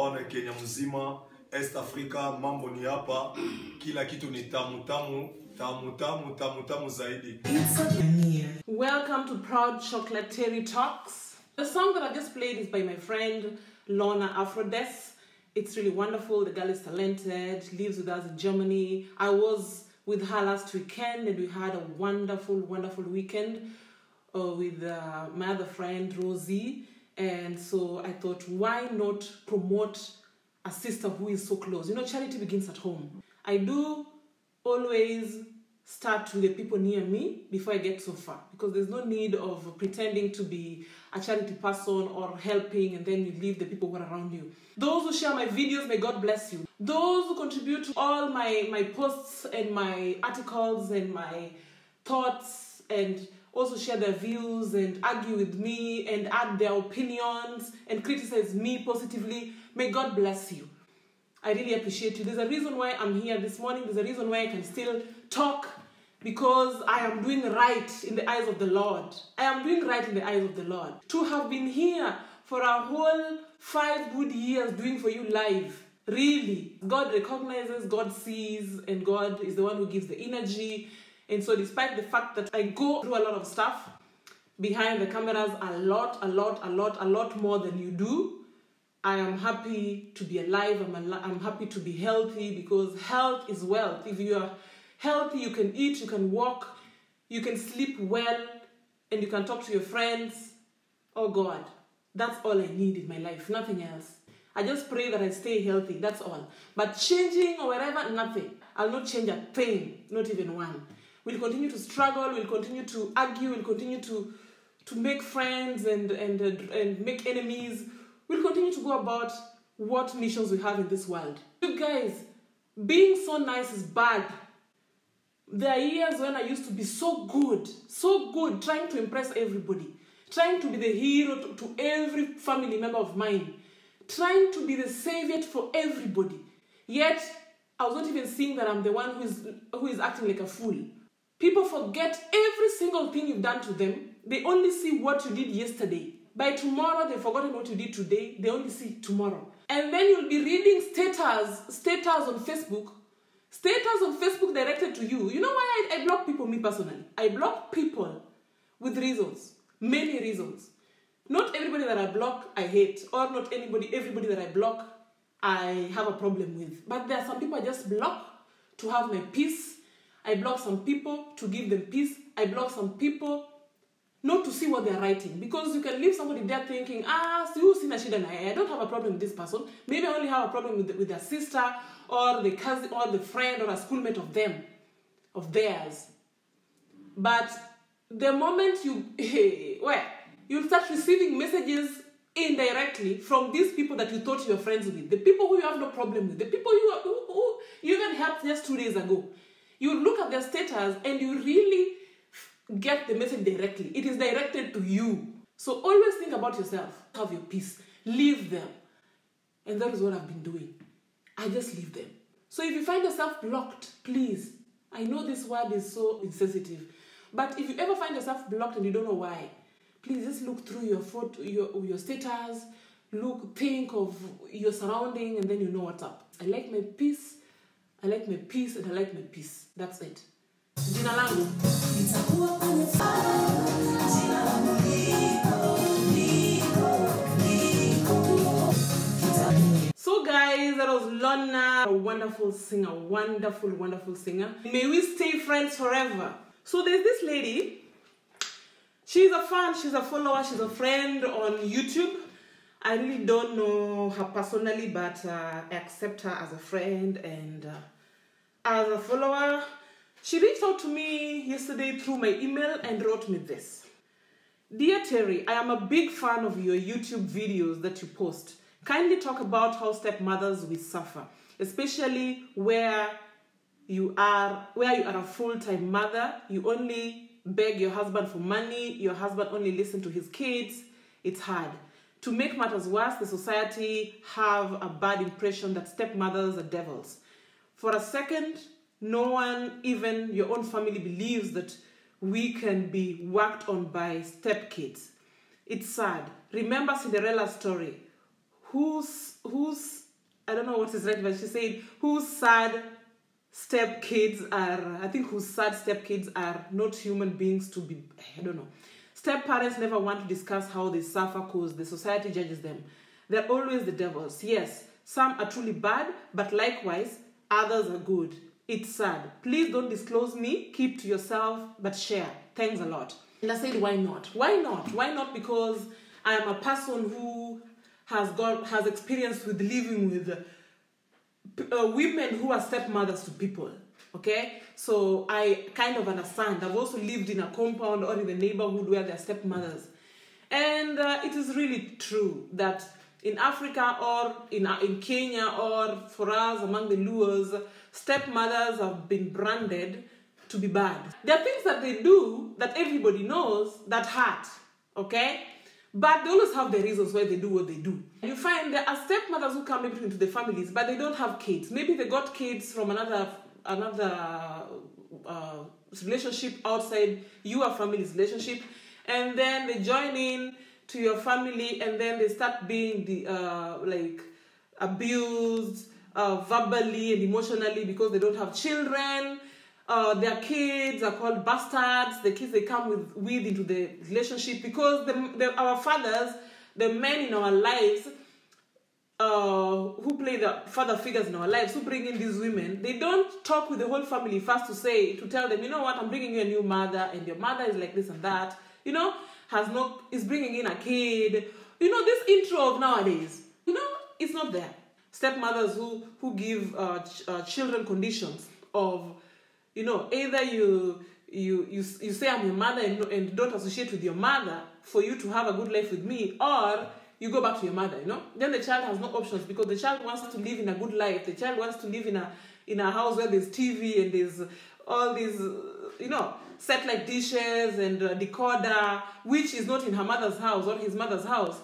Town, Kenya mzima, East Africa, mambo ni hapa, kila kitu ni tamu zaidi. Welcome to Proud Chocolatieri Talks. The song that I just played is by my friend Lorna Aphrodis. It's really wonderful. The girl is talented, lives with us in Germany. I was with her last weekend and we had a wonderful weekend with my other friend Rosie. And so I thought, why not promote a sister who is so close? You know, charity begins at home. I do always start with the people near me before I get so far, because there's no need of pretending to be a charity person or helping and then you leave the people who are around you. Those who share my videos, may God bless you. Those who contribute to all my posts and my articles and my thoughts and also share their views and argue with me and add their opinions and criticize me positively, may God bless you. I really appreciate you. There's a reason why I'm here this morning. There's a reason why I can still talk, because I am doing right in the eyes of the Lord. I am doing right in the eyes of the Lord. To have been here for a whole 5 good years doing for you live, really, God recognizes, God sees, and God is the one who gives the energy. And so despite the fact that I go through a lot of stuff behind the cameras, a lot more than you do, I am happy to be alive. I'm happy to be healthy, because health is wealth. If you are healthy, you can eat, you can walk, you can sleep well, and you can talk to your friends. Oh God, that's all I need in my life, nothing else. I just pray that I stay healthy, that's all. But changing or whatever, nothing. I'll not change a thing, not even one. We'll continue to struggle, we'll continue to argue, we'll continue to make friends and make enemies. We'll continue to go about what missions we have in this world. You guys, being so nice is bad. There are years when I used to be so good, trying to impress everybody, trying to be the hero to every family member of mine, trying to be the savior for everybody. Yet, I was not even seeing that I'm the one who is acting like a fool. People forget every single thing you've done to them. They only see what you did yesterday. By tomorrow, they've forgotten what you did today. They only see tomorrow. And then you'll be reading status on Facebook. Status on Facebook directed to you. You know why I block people, me personally? I block people with reasons. Many reasons. Not everybody that I block, I hate. Or not everybody that I block, I have a problem with. But there are some people I just block to have my peace. I block some people to give them peace. I block some people not to see what they're writing. Because you can leave somebody there thinking, I don't have a problem with this person. Maybe I only have a problem with their sister or the cousin or the friend or a schoolmate of theirs. But the moment you'll start receiving messages indirectly from these people that you thought you were friends with, the people who you have no problem with, the people who you even helped just 2 days ago. You look at their status and you really get the message directly. It is directed to you. So always think about yourself. Have your peace. Leave them. And that is what I've been doing. I just leave them. So if you find yourself blocked, please. I know this word is so insensitive. But if you ever find yourself blocked and you don't know why, please just look through your photo, your status, think of your surrounding, and then you know what's up. I like my peace. I like my peace and I like my peace. That's it. Jina langu. So guys, that was Lorna, a wonderful singer, wonderful singer. May we stay friends forever. So there's this lady. She's a fan, she's a follower, she's a friend on YouTube. I really don't know her personally, but I accept her as a friend and as a follower. She reached out to me yesterday through my email and wrote me this. Dear Terry, I am a big fan of your YouTube videos that you post. Kindly talk about how stepmothers will suffer, especially where you are a full-time mother. You only beg your husband for money. Your husband only listens to his kids. It's hard. To make matters worse, the society have a bad impression that stepmothers are devils. For a second, no one, even your own family, believes that we can be worked on by stepkids. It's sad. Remember Cinderella's story. whose I don't know what is right, but she said whose sad stepkids are, I think whose sad stepkids are not human beings to be, I don't know. Step parents never want to discuss how they suffer because the society judges them. They're always the devils. Yes, some are truly bad, but likewise, others are good. It's sad. Please don't disclose me. Keep to yourself, but share. Thanks a lot. And I said, why not? Why not? Why not? Because I am a person who has experience with living with women who are stepmothers to people. Okay? So I kind of understand. I've also lived in a compound or in the neighborhood where there are stepmothers. And it is really true that in Africa or in Kenya or for us among the Luos, stepmothers have been branded to be bad. There are things that they do that everybody knows that hurt, okay? But they always have the reasons why they do what they do. You find there are stepmothers who come into the families, but they don't have kids. Maybe they got kids from another relationship outside your family's relationship, and then they join in to your family, and then they start being abused verbally and emotionally because they don't have children. Their kids are called bastards. The kids they come with into the relationship because our fathers, the men in our lives, who play the father figures in our lives, who bring in these women, they don't talk with the whole family first to tell them, you know what, I'm bringing you a new mother, and your mother is like this and that, you know, is bringing in a kid. You know, this intro of nowadays, you know, it's not there. Stepmothers who give children conditions of, you know, either you say I'm your mother and don't associate with your mother for you to have a good life with me, or you go back to your mother, you know. Then the child has no options because the child wants to live in a good life. The child wants to live in a house where there's TV and there's all these, you know, satellite dishes and decoder, which is not in her mother's house or his mother's house.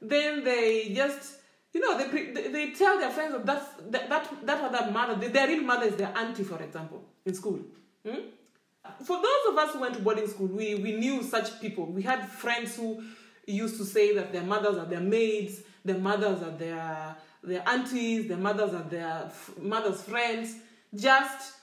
Then they just, you know, they tell their friends that other mother, their real mother is their auntie, for example, in school. For those of us who went to boarding school, we knew such people. We had friends who used to say that their mothers are their maids, their mothers are their aunties, their mothers are their mother's friends, just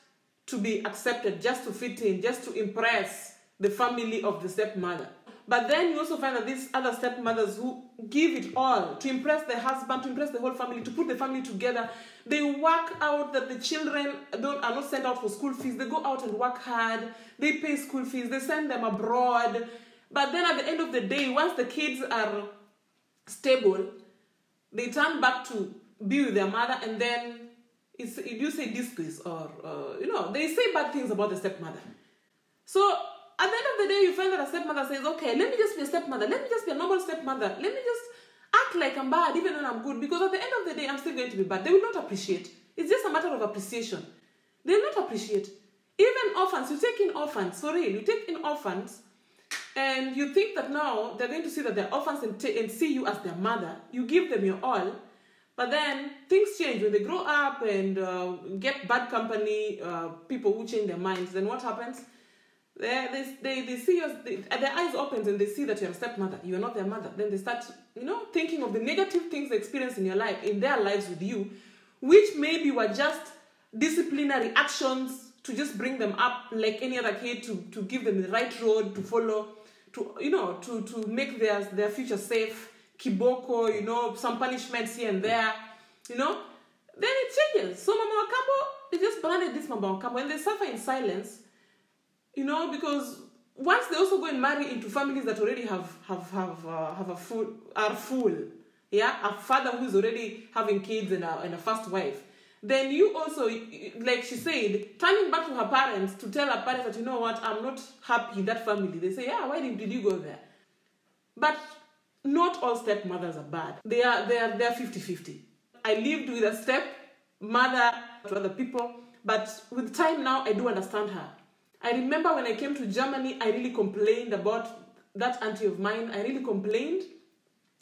to be accepted, just to fit in, just to impress the family of the stepmother. But then you also find that these other stepmothers who give it all to impress the husband, to impress the whole family, to put the family together, they work out that the children are not sent out for school fees. They go out and work hard. They pay school fees. They send them abroad. But then at the end of the day, once the kids are stable, they turn back to be with their mother, and then you say disgrace or, you know, they say bad things about the stepmother. So at the end of the day, you find that a stepmother says, okay, let me just be a stepmother. Let me just be a normal stepmother. Let me just act like I'm bad even when I'm good, because at the end of the day, I'm still going to be bad. They will not appreciate. It's just a matter of appreciation. They will not appreciate. Even orphans, you take in orphans, for real, you take in orphans, and you think that now they're going to see that they're orphans and see you as their mother. You give them your all, but then things change. When they grow up and get bad company, people who change their minds, then what happens? They see you, their eyes open and they see that you're a stepmother. You're not their mother. Then they start, you know, thinking of the negative things they experience in your life, in their lives with you, which maybe were just disciplinary actions to just bring them up like any other kid, to give them the right road to follow, to, you know, to make their future safe, kiboko, you know, some punishments here and there, you know. Then it changes. So Mama Wakambo, they just branded this Mama Wakambo, and they suffer in silence, you know, because once they also go and marry into families that already are full, yeah, a father who's already having kids and a first wife, then you also, like she said, turning back to her parents to tell her parents that, you know what, I'm not happy in that family. They say, yeah, why did you go there? But not all stepmothers are bad. They are 50-50. I lived with a stepmother to other people, but with time now, I do understand her. I remember when I came to Germany, I really complained about that auntie of mine. I really complained.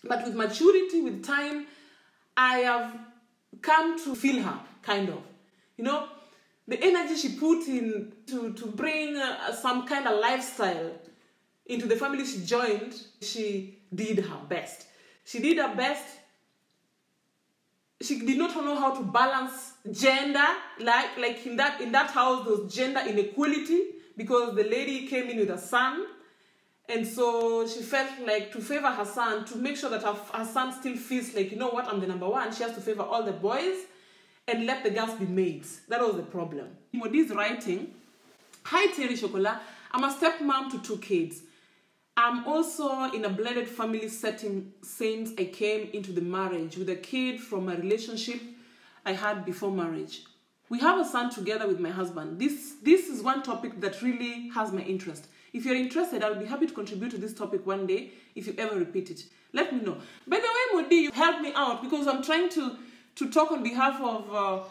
But with maturity, with time, I have come to feel her, kind of. You know, the energy she put in to bring some kind of lifestyle into the family she joined, she did her best. She did her best she did not know how to balance gender, like in that house there was gender inequality because the lady came in with a son, and so she felt like to favor her son, to make sure that her son still feels like, you know what, I'm the number one, she has to favor all the boys and let the girls be maids. That was the problem. Modi's writing, "Hi Terry Chocolat, I'm a stepmom to 2 kids. I'm also in a blended family setting since I came into the marriage with a kid from a relationship I had before marriage. We have a son together with my husband. This is one topic that really has my interest. If you're interested, I'll be happy to contribute to this topic one day if you ever repeat it. Let me know." By the way, Modi, you helped me out because I'm trying to talk on behalf of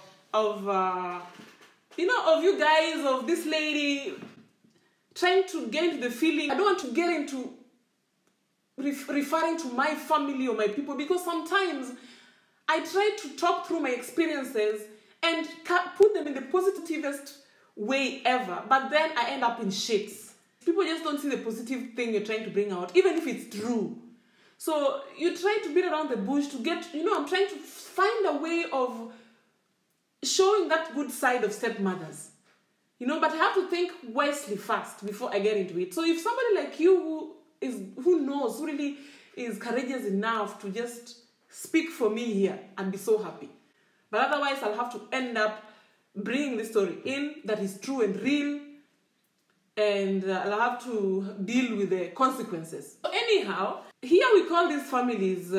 you guys, of this lady, trying to get into the feeling. I don't want to get into referring to my family or my people because sometimes I try to talk through my experiences and put them in the positivest way ever, but then I end up in shits. People just don't see the positive thing you're trying to bring out, even if it's true. So you try to beat around the bush to get, I'm trying to find a way of showing that good side of stepmothers. But I have to think wisely first before I get into it. So if somebody like you who knows, who really is courageous enough to just speak for me here, I'd be so happy. But otherwise, I'll have to end up bringing this story in that is true and real, and I'll have to deal with the consequences. So anyhow, here we call these families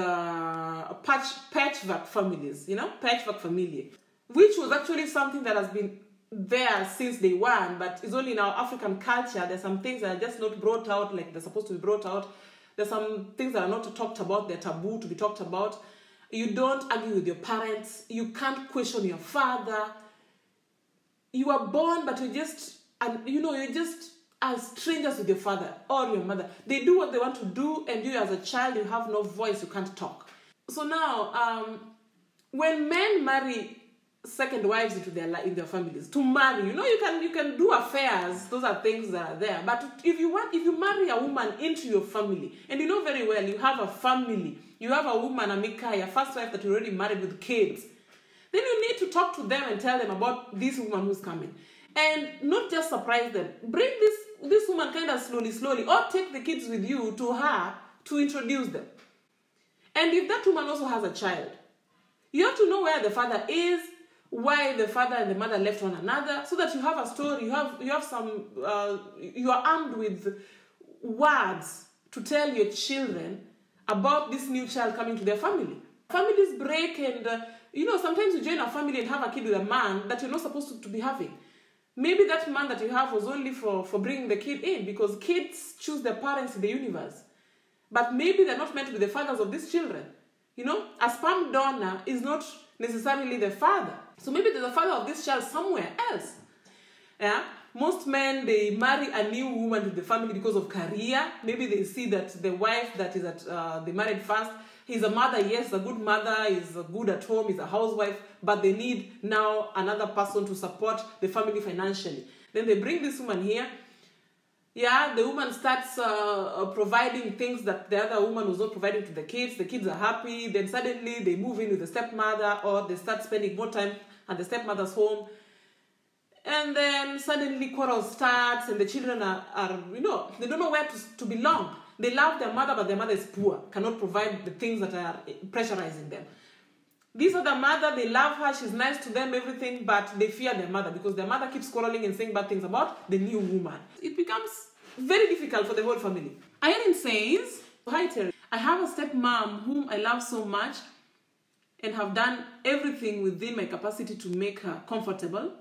patchwork families, patchwork family, which was actually something that has been there since day one, but it's only in our African culture. There's some things that are just not brought out like they're supposed to be brought out. There's some things that are not talked about, they're taboo to be talked about. You don't argue with your parents, you can't question your father. You are born, but you're just as strangers with your father or your mother. They do what they want to do, and you as a child, you have no voice, you can't talk. So now, when men marry second wives in their families, to marry, you can do affairs, those are things that are there. But if you marry a woman into your family, and you know very well you have a family, you have a woman, Amika, your first wife that you already married with kids, then you need to talk to them and tell them about this woman who's coming. And not just surprise them. Bring this woman kind of slowly, or take the kids with you to her to introduce them. And if that woman also has a child, you have to know where the father is, why the father and the mother left one another, so that you have a story, you have some, you are armed with words to tell your children about this new child coming to their family. Families break, and sometimes you join a family and have a kid with a man that you're not supposed to be having. Maybe that man that you have was only for bringing the kid in, because kids choose their parents in the universe. But maybe they're not meant to be the fathers of these children. A sperm donor is not necessarily the father. So maybe there's a father of this child somewhere else. Yeah? Most men, they marry a new woman to the family because of career. Maybe they see that the wife that is they married first, he's a mother, yes, a good mother, is good at home, is a housewife, but they need now another person to support the family financially. Then they bring this woman here. Yeah, the woman starts providing things that the other woman was not providing to the kids. The kids are happy. Then suddenly they move in with the stepmother, or they start spending more time at the stepmother's home. And then suddenly quarrels starts, and the children are they don't know where to belong. They love their mother, but their mother is poor, cannot provide the things that are pressurizing them. This other mother, they love her, she's nice to them, everything, but they fear their mother because their mother keeps quarreling and saying bad things about the new woman. It becomes very difficult for the whole family. Irene says, "Hi Terry, I have a stepmom whom I love so much and have done everything within my capacity to make her comfortable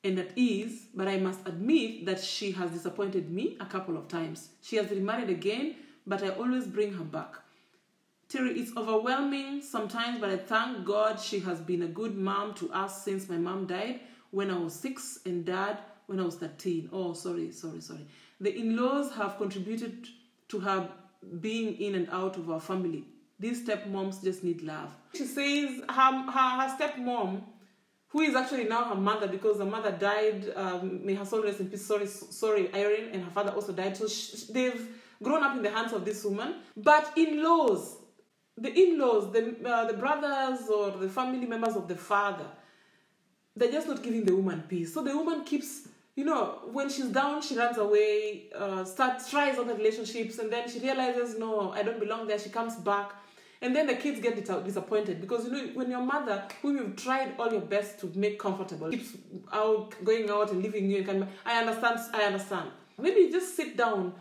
and at ease, but I must admit that she has disappointed me a couple of times. She has remarried again, but I always bring her back. Terry, it's overwhelming sometimes, but I thank God she has been a good mom to us since my mom died when I was 6 and dad when I was 13. Oh, sorry. The in-laws have contributed to her being in and out of our family. These stepmoms just need love." She says her stepmom, who is actually now her mother because her mother died, may her soul rest in peace, sorry, Irene, and her father also died. So they've grown up in the hands of this woman. But in-laws, the in-laws, the brothers or the family members of the father, they're just not giving the woman peace. So the woman keeps, when she's down, she runs away, tries other relationships, and then she realizes, no, I don't belong there. She comes back. And then the kids get disappointed because, when your mother, whom you've tried all your best to make comfortable, keeps going out and leaving you, I understand. Maybe just sit down.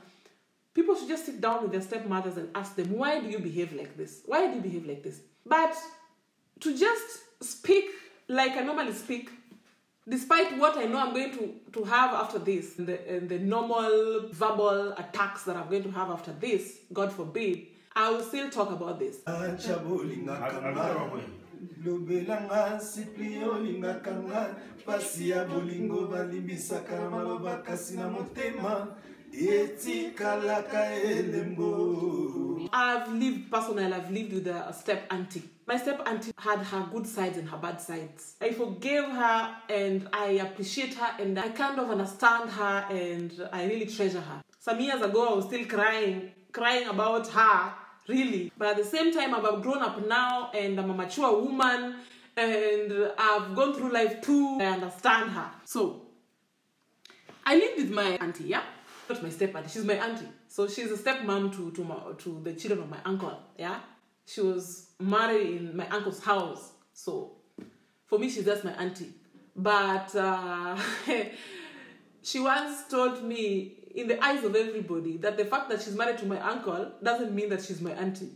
People should just sit down with their stepmothers and ask them, why do you behave like this? Why do you behave like this? But to just speak like I normally speak, despite what I know I'm going to have after this, and the normal verbal attacks that I'm going to have after this, God forbid, I will still talk about this. I've lived with a step auntie. My step auntie had her good sides and her bad sides. I forgave her and I appreciate her and I kind of understand her and I really treasure her. Some years ago I was still crying about her, really. But at the same time, I've grown up now and I'm a mature woman and I've gone through life too. I understand her. So, I lived with my auntie, yeah? Not my step auntie, she's my auntie. So she's a stepmom to the children of my uncle, yeah? She was married in my uncle's house. So, for me, she's just my auntie. But she once told me, in the eyes of everybody, that the fact that she's married to my uncle doesn't mean that she's my auntie.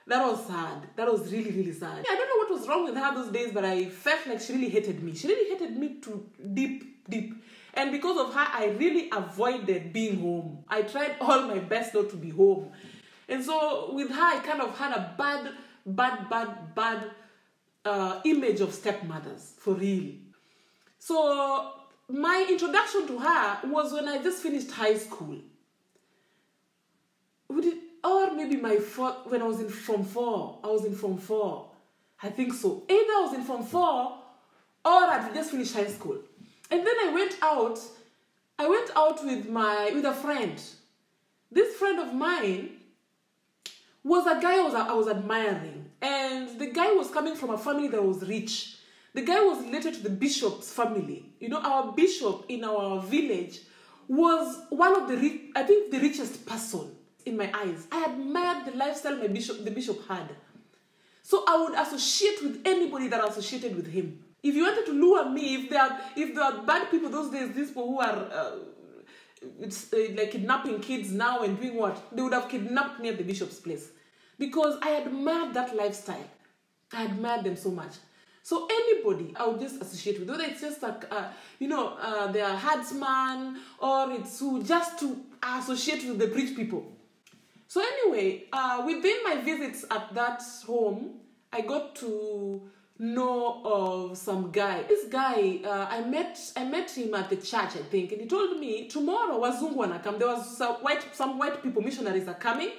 That was sad. That was really, really sad. I don't know what was wrong with her those days, but I felt like she really hated me. She really hated me to deep. And because of her, I really avoided being home. I tried all my best not to be home. And so with her, I kind of had a bad image of stepmothers, for real. So my introduction to her was when I just finished high school. Or maybe when I was in Form 4. I was in Form 4. I think so. Either I was in Form 4 or I'd just finished high school. And then I went out with a friend. This friend of mine was a guy I was admiring. And the guy was coming from a family that was rich. The guy was related to the bishop's family. Our bishop in our village was one of the richest person in my eyes. I admired the lifestyle the bishop had. So I would associate with anybody that associated with him. If you wanted to lure me, if there are bad people those days, these people who are like kidnapping kids now and doing what? They would have kidnapped me at the bishop's place. Because I admired that lifestyle. I admired them so much. So anybody I would just associate with, whether it's just like, they are herdsman or it's just to associate with the rich people. So anyway, within my visits at that home, I got to know of some guy. This guy, I met him at the church, I think, and he told me tomorrow wazungu wanna come. There was some white people, missionaries are coming,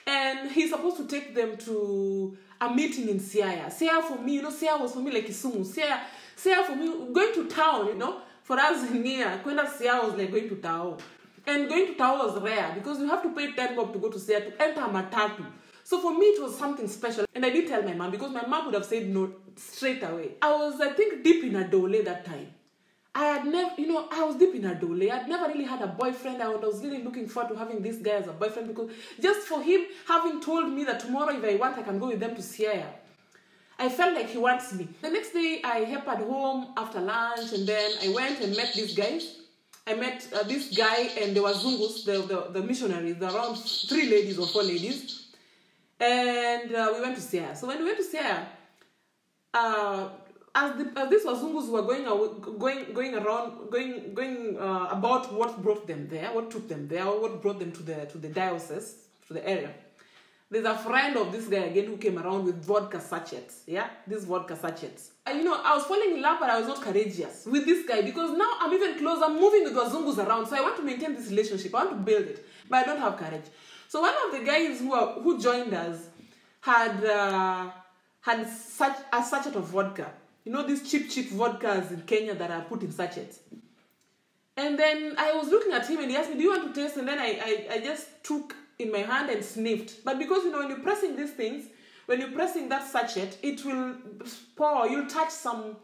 and he's supposed to take them to a meeting in Siaya. Siaya for me, Siaya was for me like Kisumu. Siaya for me, going to town, for us in here, kwenda Siaya was like going to town. And going to town was rare because you have to pay 10 bob to go to Siaya to enter a matatu. So for me, it was something special. And I did tell my mom because my mom would have said no straight away. I was, I think, deep in Adole that time. I was deep in Adole. I'd never really had a boyfriend. I was really looking forward to having this guy as a boyfriend because just for him having told me that tomorrow if I want, I can go with them to Siaya. I felt like he wants me. The next day, I helped at home after lunch and then I went and met these guys. I met this guy and the Wazungus, the missionaries, around 3 ladies or 4 ladies. And we went to Siaya. So when we went to Siaya, as these Wazungus were going about what brought them there, what took them there, or what brought them to the diocese, to the area. There's a friend of this guy again who came around with vodka sachets. Yeah, these vodka sachets. I was falling in love, but I was not courageous with this guy because now I'm even close. I'm moving with Wazungus around, so I want to maintain this relationship. I want to build it, but I don't have courage. So one of the guys who joined us had a sachet of vodka. These cheap vodkas in Kenya that are put in sachets. And then I was looking at him and he asked me, do you want to taste? And then I just took in my hand and sniffed. But because, when you're pressing these things, when you're pressing that sachet, it will pour, you'll touch some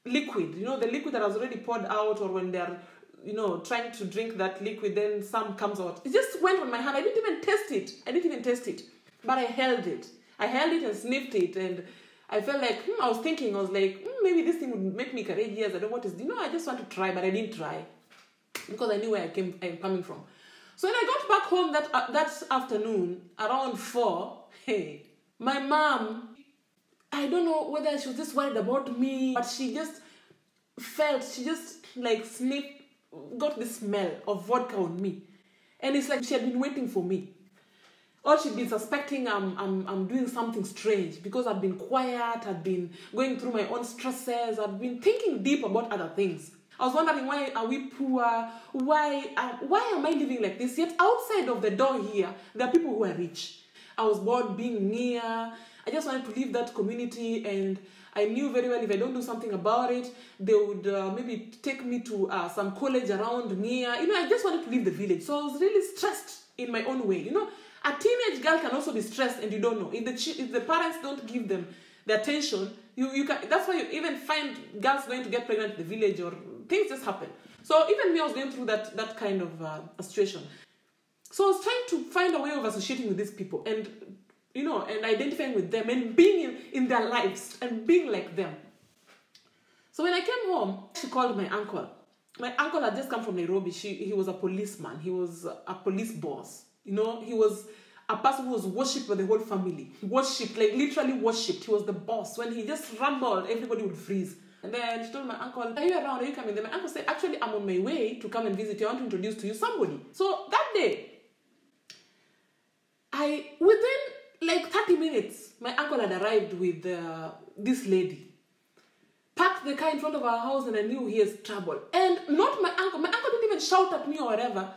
liquid, you know, the liquid that was already poured out, or when they're, you know, trying to drink that liquid, then some comes out. It just went on my hand. I didn't even taste it. But I held it. And sniffed it, and I felt like, I was like, maybe this thing would make me courageous. I don't know what is, you know, I just want to try, but I didn't try because I knew where I'm coming from. So when I got back home that afternoon, around 4, hey, my mom, I don't know whether she was just worried about me, but she just like got the smell of vodka on me. And it's like she had been waiting for me. Or she'd been suspecting I'm doing something strange because I'd been quiet, I'd been going through my own stresses, I'd been thinking deep about other things. I was wondering, why are we poor? Why am I living like this? Yet outside of the door here, there are people who are rich. I was bored being near. I just wanted to leave that community, and I knew very well if I don't do something about it, they would maybe take me to some college around near. You know, I just wanted to leave the village. So I was really stressed in my own way. You know, a teenage girl can also be stressed, and you don't know. If the parents don't give them the attention, you can. That's why you even find girls going to get pregnant in the village, or things just happen. So even me, I was going through that kind of situation. So I was trying to find a way of associating with these people, and you know, and identifying with them, and being in their lives, and being like them. So when I came home, she called my uncle. My uncle had just come from Nairobi. He was a policeman. He was a police boss. You know, he was a person who was worshipped by the whole family. Worshipped, like literally worshipped. He was the boss. When he just rumbled, everybody would freeze. And then she told my uncle, are you around? Are you coming? Then my uncle said, actually, I'm on my way to come and visit you. I want to introduce to you somebody. So that day, within like 30 minutes, my uncle had arrived with this lady. Parked the car in front of our house, and I knew he has trouble. And not my uncle. My uncle didn't even shout at me or whatever.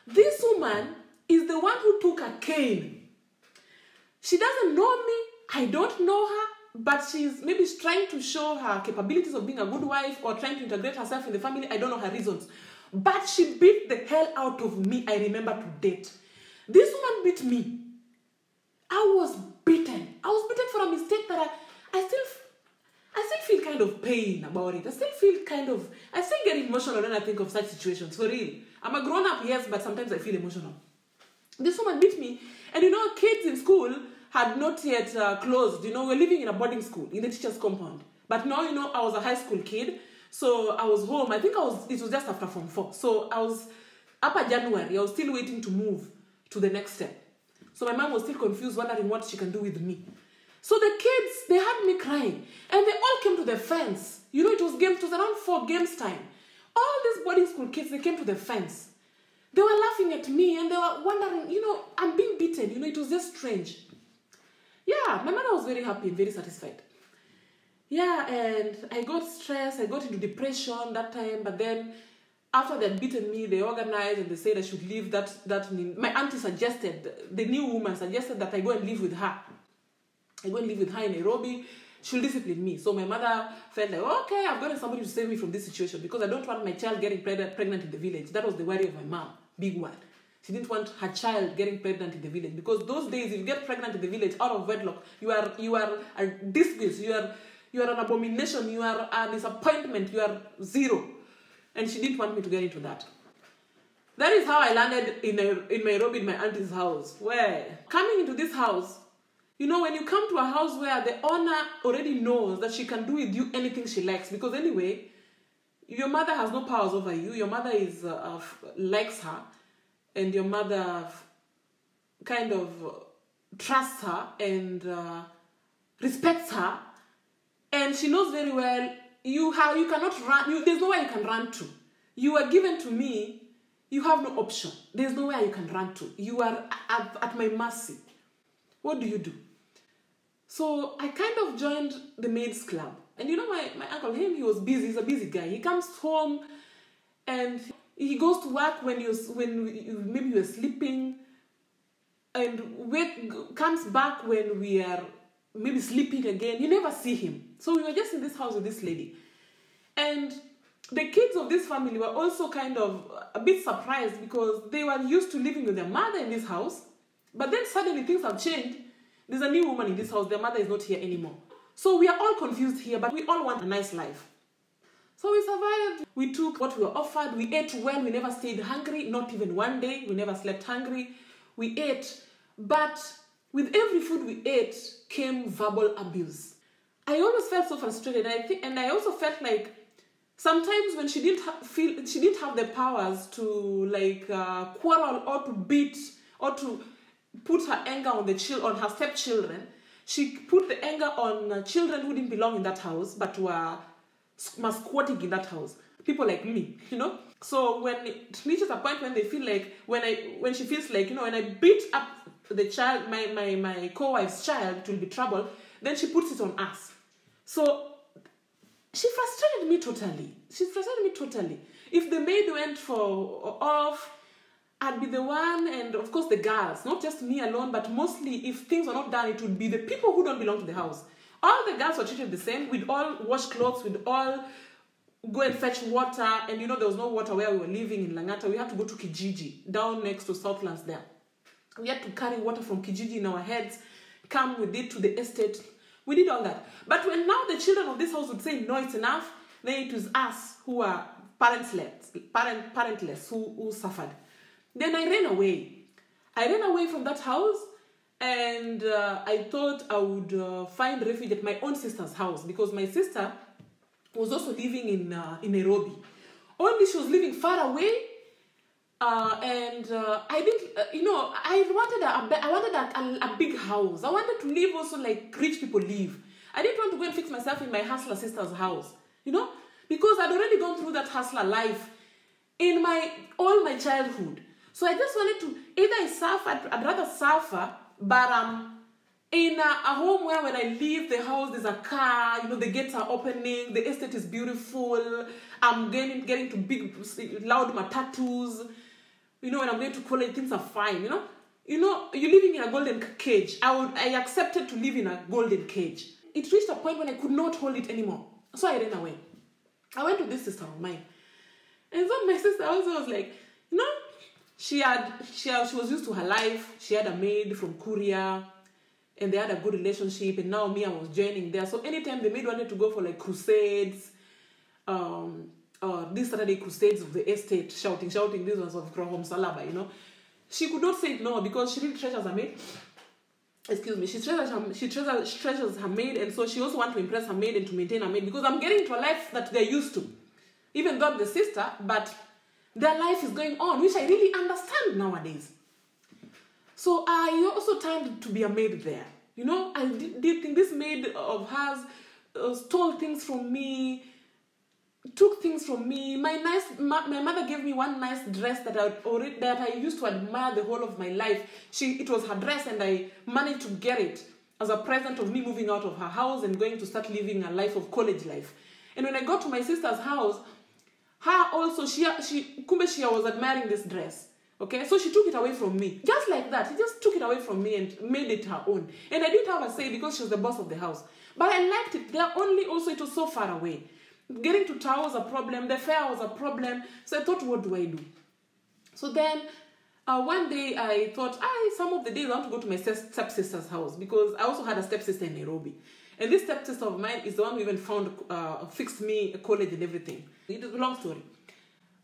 This woman is the one who took a cane. She doesn't know me. I don't know her. But she's maybe trying to show her capabilities of being a good wife, or trying to integrate herself in the family. I don't know her reasons. But she beat the hell out of me. I remember to date. This woman beat me. I was beaten. I was beaten for a mistake that I still feel kind of pain about it. I still get emotional when I think of such situations. For real. I'm a grown-up, yes, but sometimes I feel emotional. This woman beat me. And you know, kids in school had not yet closed. You know, we're living in a boarding school, in the teacher's compound. But now, you know, I was a high school kid. So I was home. I think it was just after Form 4. So I was, upper January, I was still waiting to move to the next step. So my mom was still confused, wondering what she can do with me. So the kids, they had me crying. And they all came to the fence. You know, it was around 4 games time. All these boarding school kids, they came to the fence. They were laughing at me, and they were wondering, you know, I'm being beaten. You know, it was just strange. Yeah, my mother was very happy and very satisfied. Yeah, and I got stressed. I got into depression that time. But then, after they had beaten me, they organized and they said I should leave my auntie suggested, the new woman suggested that I go and live with her. I go and live with her in Nairobi. She'll discipline me. So my mother felt like, okay, I've gotten somebody to save me from this situation, because I don't want my child getting pregnant in the village. That was the worry of my mom. Big one. She didn't want her child getting pregnant in the village, because those days, if you get pregnant in the village out of wedlock, you are a disgrace. You are an abomination. You are a disappointment. You are zero. And she didn't want me to get into that. That is how I landed in Nairobi, in my auntie's house. Where, coming into this house, you know, when you come to a house where the owner already knows that she can do with you anything she likes, because anyway, your mother has no powers over you. Your mother likes her, and your mother kind of trusts her and respects her, and she knows very well you cannot run. There's nowhere you can run to. You are given to me. You have no option. There's nowhere you can run to. You are at my mercy. What do you do? So I kind of joined the maids club. And you know, my uncle, he was busy. He's a busy guy. He comes home and he goes to work when maybe you're sleeping, and comes back when we are maybe sleeping again. You never see him. So we were just in this house with this lady. And the kids of this family were also kind of a bit surprised, because they were used to living with their mother in this house. But then suddenly things have changed. There's a new woman in this house. Their mother is not here anymore. So we are all confused here, but we all want a nice life. So we survived. We took what we were offered. We ate well. We never stayed hungry. Not even one day. We never slept hungry. We ate. But with every food we ate came verbal abuse. I always felt so frustrated. And I also felt like sometimes when she didn't have the powers to quarrel or to beat or to put her anger on her stepchildren, she put the anger on children who didn't belong in that house but were squatting in that house. People like me, So when it reaches a point when they feel like, when she feels like, when I beat up the child, my co-wife's child, it will be trouble, then she puts it on us. So she frustrated me totally. If the maid went off, I'd be the one, and of course the girls, not just me alone, but mostly if things were not done, it would be the people who don't belong to the house. All the girls were treated the same. We'd all wash clothes, we'd all go and fetch water, and there was no water where we were living in Langata. We had to go to Kijiji, down next to Southlands there. We had to carry water from Kijiji in our heads, come with it to the estate. We did all that. But when now the children of this house would say, no, it's enough, then it was us who are parentless who suffered. Then I ran away. I ran away from that house, and I thought I would find refuge at my own sister's house, because my sister was also living in Nairobi. Only she was living far away, and I didn't, I wanted a big house. I wanted to live also like rich people live. I didn't want to go and fix myself in my hustler sister's house, because I'd already gone through that hustler life in all my childhood. So I just wanted to, I'd rather suffer, but in a home where when I leave the house, there's a car, the gates are opening, the estate is beautiful, I'm getting to big, loud matatus, when I'm going to college, things are fine, you're living in a golden cage. I accepted to live in a golden cage. It reached a point when I could not hold it anymore. So I ran away. I went to this sister of mine. And so my sister also was like, she was used to her life. She had a maid from Korea, and they had a good relationship. And now me, I was joining there. So anytime the maid wanted to go for like crusades, this Saturday crusades of the estate, shouting, this was of Krohom Salaba, she could not say no, because she really treasures her maid. Excuse me, she treasures her maid, and so she also wants to impress her maid and to maintain her maid, because I'm getting to a life that they're used to. Even though I'm the sister, but their life is going on, which I really understand nowadays. So I also turned to be a maid there. I did think this maid of hers stole things from me, took things from me. My mother gave me one nice dress that I used to admire the whole of my life. It was her dress, and I managed to get it as a present of me moving out of her house and going to start living a life of college life. And when I got to my sister's house, her also, she was admiring this dress. Okay, so she took it away from me. Just like that. She just took it away from me and made it her own. And I didn't have a say because she was the boss of the house. But I liked it. It was so far away. Getting to town was a problem. The fare was a problem. So I thought, what do I do? So then, one day I thought, some of the days I want to go to my stepsister's house, because I also had a stepsister in Nairobi. And this stepsister of mine is the one who even fixed me a college and everything. It is a long story.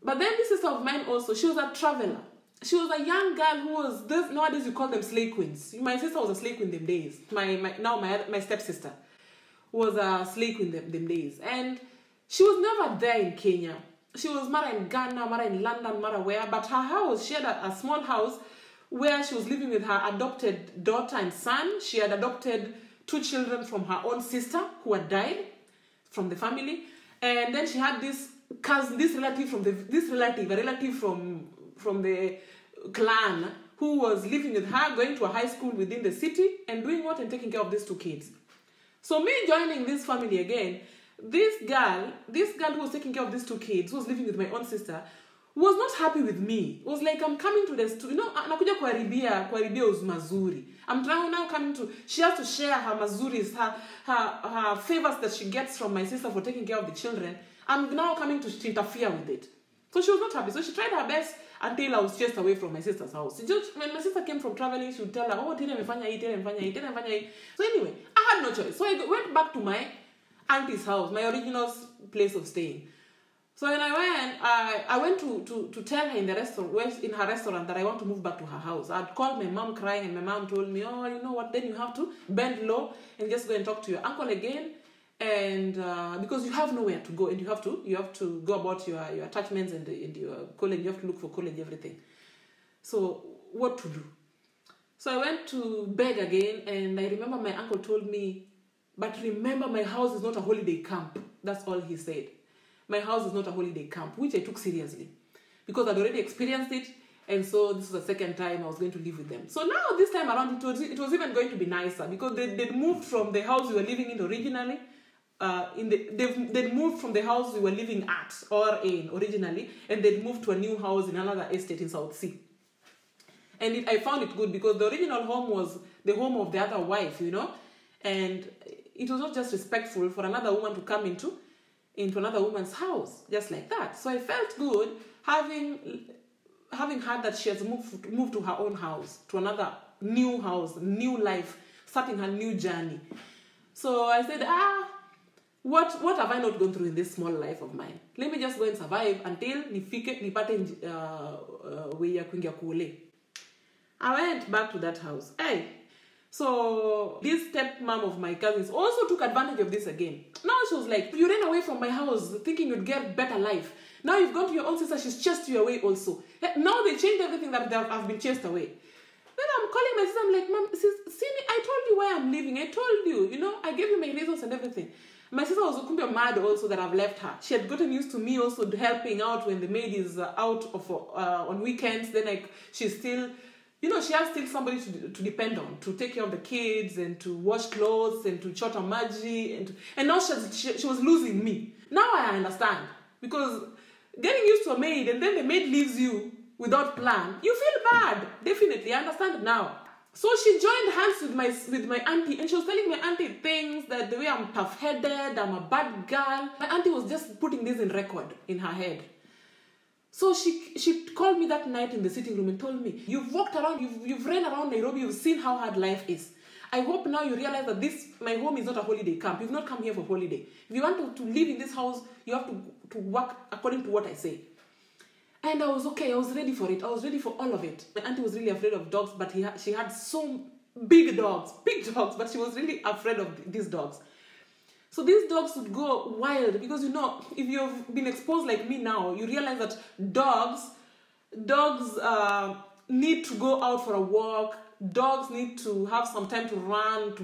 But then this sister of mine also, she was a traveler. She was a young girl who was, nowadays you call them slay queens. My sister was a slay queen them days. My stepsister was a slay queen them days. And she was never there in Kenya. She was mara in Ghana, mara in London, mara where. But her house, she had a small house where she was living with her adopted daughter and son. She had adopted 2 children from her own sister who had died from the family. And then she had this cousin, a relative from the clan who was living with her, going to a high school within the city and doing what? And taking care of these 2 kids. So me joining this family again, this girl who was taking care of these 2 kids, who was living with my own sister, was not happy with me. It was like, I'm coming to this, nakuja kuharibia mazuri. I'm now coming to, she has to share her mazuris, her favors that she gets from my sister for taking care of the children. I'm now coming to interfere with it. So she was not happy. So she tried her best. until I was chased away from my sister's house. Just when my sister came from traveling, she would tell her, oh, Tina amefanya hii, Tina amefanya hii, Tina amefanya hii. So anyway, I had no choice. So I went back to my auntie's house, my original place of staying. So when I went to tell her in her restaurant that I want to move back to her house. I'd called my mom crying, and my mom told me, oh, you know what, then you have to bend low and just go and talk to your uncle again. And because you have nowhere to go, and you have to go about your attachments and your college. You have to look for college, everything. So what to do? So I went to beg again, and I remember my uncle told me, but remember, my house is not a holiday camp. That's all he said. My house is not a holiday camp, which I took seriously because I'd already experienced it, and so this was the second time I was going to live with them. So now this time around, it was even going to be nicer because they'd moved from the house we were living in originally. They'd moved from the house we were living at or in originally, and they'd moved to a new house in another estate in South Sea. And I found it good because the original home was the home of the other wife, you know, and it was not just respectful for another woman to come into another woman's house just like that. So I felt good having heard that she has moved to her own house, to another new house, new life, starting her new journey. So I said, what have I not gone through in this small life of mine? Let me just go and survive until nipate way ya kuingia kule. I went back to that house. Hey. So this stepmom of my cousins also took advantage of this again. Now she was like, you ran away from my house thinking you'd get better life. Now you've gone to your own sister, she's chased you away also. Now they changed everything that I've been chased away. Then I'm calling my sister, I'm like, Mom, Sini, I told you why I'm leaving. I told you, you know, I gave you my reasons and everything. My sister was mad also that I've left her. She had gotten used to me also helping out when the maid is out on weekends. Then she's still... You know, she has still somebody to depend on, to take care of the kids and to wash clothes and to chota maji. And now she was losing me. Now I understand. Because getting used to a maid and then the maid leaves you without plan, you feel bad. Definitely, I understand now. So she joined hands with my auntie, and she was telling my auntie things that the way I'm tough-headed, I'm a bad girl. My auntie was just putting this in record in her head. So she called me that night in the sitting room and told me, you've walked around, you've ran around Nairobi, you've seen how hard life is. I hope now you realize that my home is not a holiday camp. You've not come here for holiday. If you want to live in this house, you have to work according to what I say. And I was okay. I was ready for it. I was ready for all of it. My auntie was really afraid of dogs, but she had so big dogs, but she was really afraid of these dogs. So these dogs would go wild because, you know, if you've been exposed like me now, you realize that dogs need to go out for a walk. Dogs need to have some time to run, to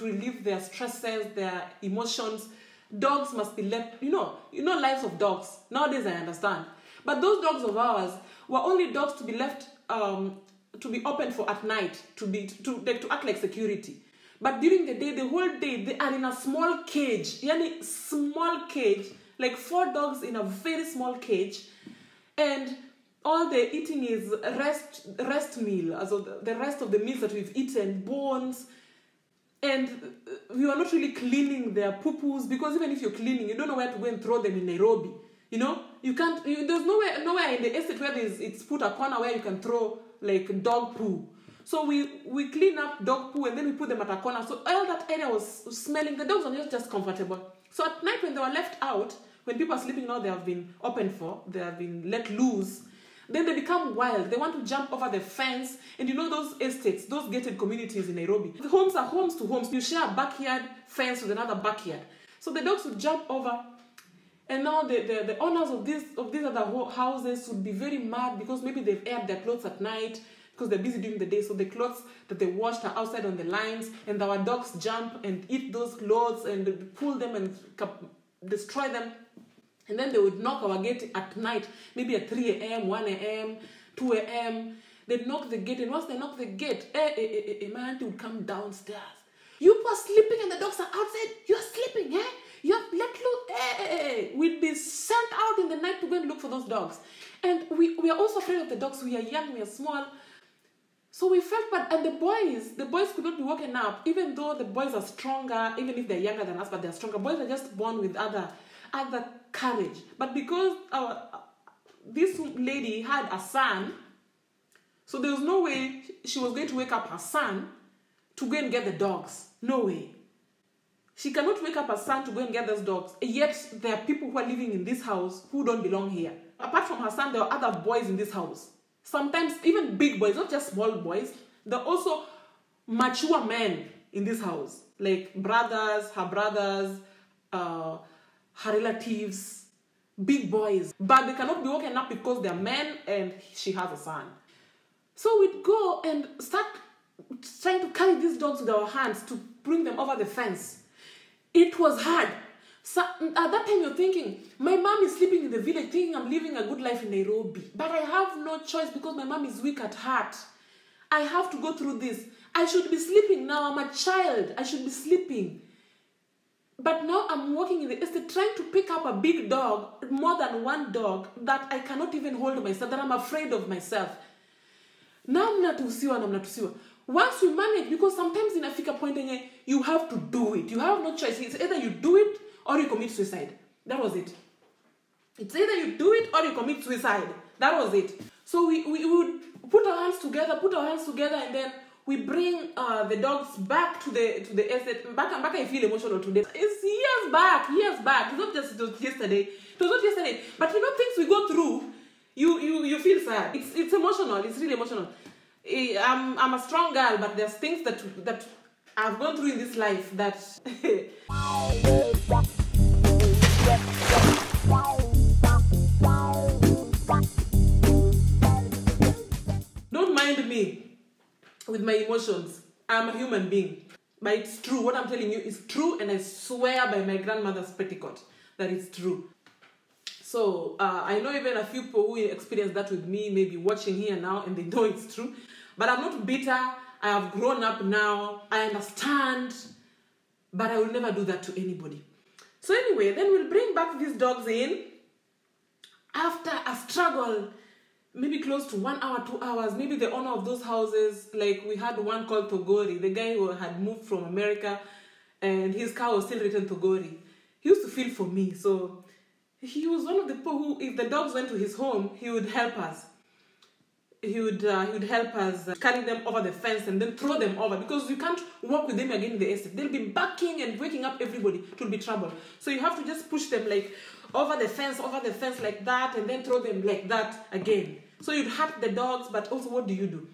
relieve their stresses, their emotions. Dogs must be left, you know lives of dogs. Nowadays I understand. But those dogs of ours were only dogs to be left, to be open for at night, to act like security. But during the day, the whole day, they are in a small cage. Small cage, like 4 dogs in a very small cage. And all they're eating is rest meal. Also the rest of the meals that we've eaten, bones. And we are not really cleaning their poo-poos, because even if you're cleaning, you don't know where to go and throw them in Nairobi. You know, you can't, there's nowhere in the estate where it's put a corner where you can throw like dog poo. So we clean up dog poo and then we put them at a corner. So all that area was smelling. The dogs were not just comfortable. So at night when they were left out, when people are sleeping now, they have been opened for, they have been let loose, then they become wild. They want to jump over the fence. And you know those estates, those gated communities in Nairobi, the homes are homes to homes. You share a backyard fence with another backyard. So the dogs would jump over. And now the owners of these other houses would be very mad because maybe they've aired their clothes at night, because they're busy during the day, so the clothes that they washed are outside on the lines, and our dogs jump and eat those clothes and pull them and destroy them. And then they would knock our gate at night, maybe at 3 a.m., 1 a.m., 2 a.m. They'd knock the gate, and once they knock the gate, my auntie would come downstairs. You are sleeping and the dogs are outside. You're sleeping, eh? You're let loose. We'd be sent out in the night to go and look for those dogs. And we are also afraid of the dogs. We are young, we are small. So we felt bad. And the boys could not be woken up, even though the boys are stronger, even if they're younger than us, but they're stronger. Boys are just born with other courage. But because this lady had a son, so there was no way she was going to wake up her son to go and get the dogs. No way. She cannot wake up her son to go and get those dogs. Yet there are people who are living in this house who don't belong here. Apart from her son, there are other boys in this house. Sometimes even big boys, not just small boys. There are also mature men in this house. Like brothers, her relatives, big boys. But they cannot be woken up because they're men and she has a son. So we'd go and start trying to carry these dogs with our hands to bring them over the fence. It was hard. So at that time you're thinking, my mom is sleeping in the village thinking I'm living a good life in Nairobi. But I have no choice because my mom is weak at heart. I have to go through this. I should be sleeping now. I'm a child. I should be sleeping. But now I'm walking in the estate trying to pick up a big dog, more than one dog, that I cannot even hold myself, that I'm afraid of myself. Now mnatusiwa. Once we manage, because sometimes inafika point yenye you have to do it. You have no choice. It's either you do it or you commit suicide. That was it. It's either you do it or you commit suicide. That was it. So we would put our hands together, and then we bring the dogs back to the estate. Back I feel emotional today. It's years back. It's not just yesterday. It was not yesterday. But you know, things we go through, you feel sad. It's emotional. It's really emotional. I'm a strong girl, but there's things that I've gone through in this life that don't mind me with my emotions. I'm a human being. But it's true. What I'm telling you is true, and I swear by my grandmother's petticoat that it's true. So I know even a few people who experience that with me may be watching here now and they know it's true. But I'm not bitter. I have grown up now. I understand. But I will never do that to anybody. So anyway, then we'll bring back these dogs in. After a struggle, maybe close to 1 hour, 2 hours, maybe the owner of those houses, like we had one called Togori, the guy who had moved from America and his car was still written Togori. He used to feel for me. So he was one of the people who, if the dogs went to his home, he would help us. He would help us carry them over the fence and then throw them over, because you can't walk with them again in the estate. They'll be barking and waking up everybody. It will be trouble. So you have to just push them like over the fence like that, and then throw them like that again. So you'd hurt the dogs, but also what do?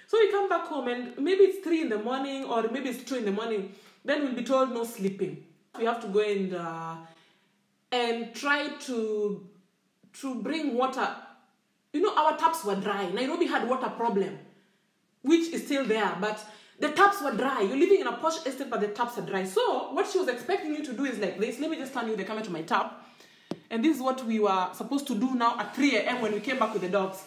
So we come back home and maybe it's 3 in the morning or maybe it's 2 in the morning. Then we'll be told no sleeping. We have to go and try to bring water. You know, our taps were dry. Nairobi had water problem, which is still there, but the taps were dry. You're living in a posh estate, but the taps are dry. So what she was expecting you to do is like this. Let me just turn you the camera to my tap. And this is what we were supposed to do now at 3 a.m. when we came back with the dogs.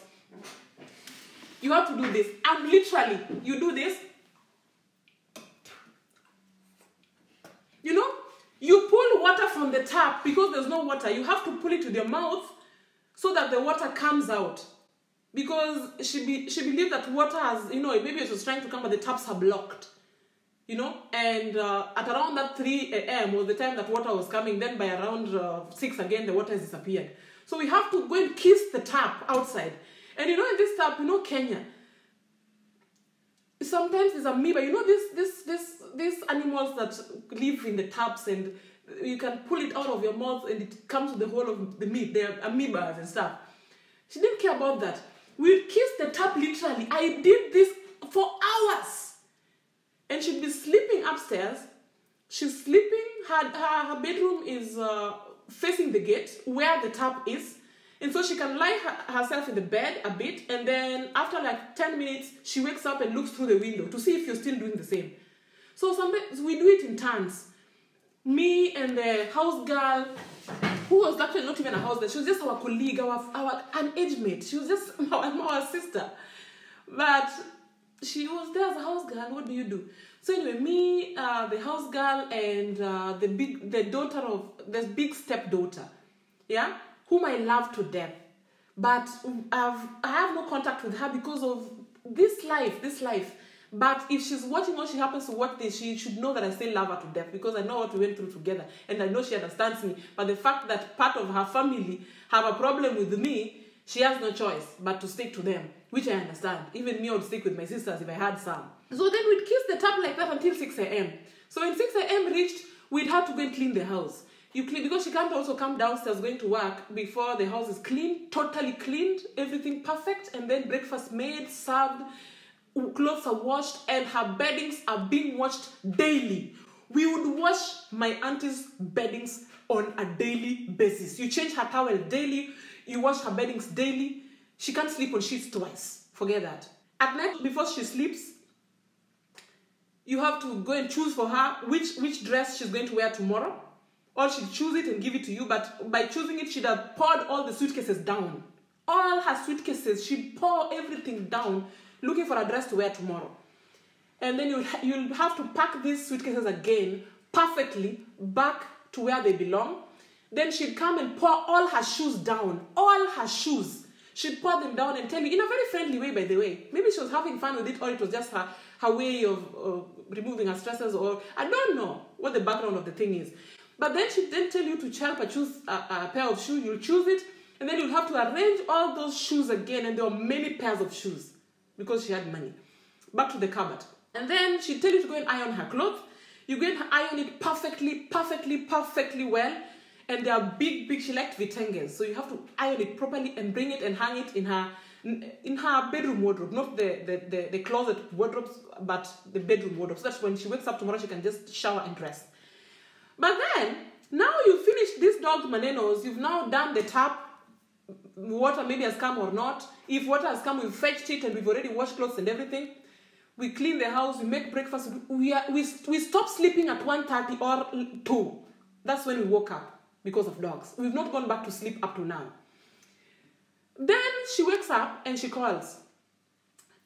You have to do this. And literally, you do this. You know, you pull water from the tap because there's no water. You have to pull it with your mouth so that the water comes out. Because she believed that water has, you know, maybe it was trying to come, but the taps are blocked. You know, and at around that 3 a.m. was the time that water was coming. Then by around 6 again, the water has disappeared. So we have to go and kiss the tap outside. And you know, in this tap, you know, Kenya, sometimes there's amoeba. You know, these animals that live in the taps, and you can pull it out of your mouth and it comes to the whole of the meat. They're amoebas and stuff. She didn't care about that. We kissed the tap literally. I did this for hours. And she'd be sleeping upstairs. She's sleeping. Her bedroom is facing the gate where the tap is. And so she can lie herself in the bed a bit. And then after like 10 minutes, she wakes up and looks through the window to see if you're still doing the same. So sometimes we do it in turns. Me and the house girl, who was actually not even a house girl. She was just our colleague, an age mate. She was just our sister. But she was there as a house girl. What do you do? So anyway, me, the house girl, and the daughter of this big stepdaughter, yeah, whom I love to death, but I have no contact with her because of this life. But if she's watching or she happens to watch this, she should know that I still love her to death because I know what we went through together, and I know she understands me. But the fact that part of her family have a problem with me, she has no choice but to stick to them, which I understand. Even me, I would stick with my sisters if I had some. So then we'd kiss the tap like that until 6 a.m. So when 6 a.m. reached, we'd have to go and clean the house. You clean, because she can't also come downstairs going to work before the house is clean, totally cleaned, everything perfect, and then breakfast made, served, clothes are washed, and her beddings are being washed daily. We would wash my auntie's beddings on a daily basis. You change her towel daily, you wash her beddings daily. She can't sleep on sheets twice. Forget that. At night, before she sleeps, you have to go and choose for her which dress she's going to wear tomorrow. Or she'd choose it and give it to you, but by choosing it, she'd have poured all the suitcases down. All her suitcases, she'd pour everything down, looking for a dress to wear tomorrow. And then you'll have to pack these suitcases again, perfectly, back to where they belong. Then she'd come and pour all her shoes down, all her shoes. She'd pour them down and tell you, in a very friendly way, by the way. Maybe she was having fun with it, or it was just her way of removing her stresses, or I don't know what the background of the thing is. But then she'd then tell you to help her choose a pair of shoes. You'll choose it, and then you'll have to arrange all those shoes again, and there were many pairs of shoes because she had money. Back to the cupboard. And then she'd tell you to go and iron her clothes. You go and iron it perfectly well. And they are big, she liked vitenges. So you have to iron it properly and bring it and hang it in her bedroom wardrobe. Not the closet wardrobes, but the bedroom wardrobe. So that when she wakes up tomorrow, she can just shower and dress. But then, now you finish this dog manenos, you've now done the tap, water maybe has come or not. If water has come, we've fetched it and we've already washed clothes and everything. We clean the house, we make breakfast. We stop sleeping at 1:30 or 2. That's when we woke up because of dogs. We've not gone back to sleep up to now. Then she wakes up and she calls,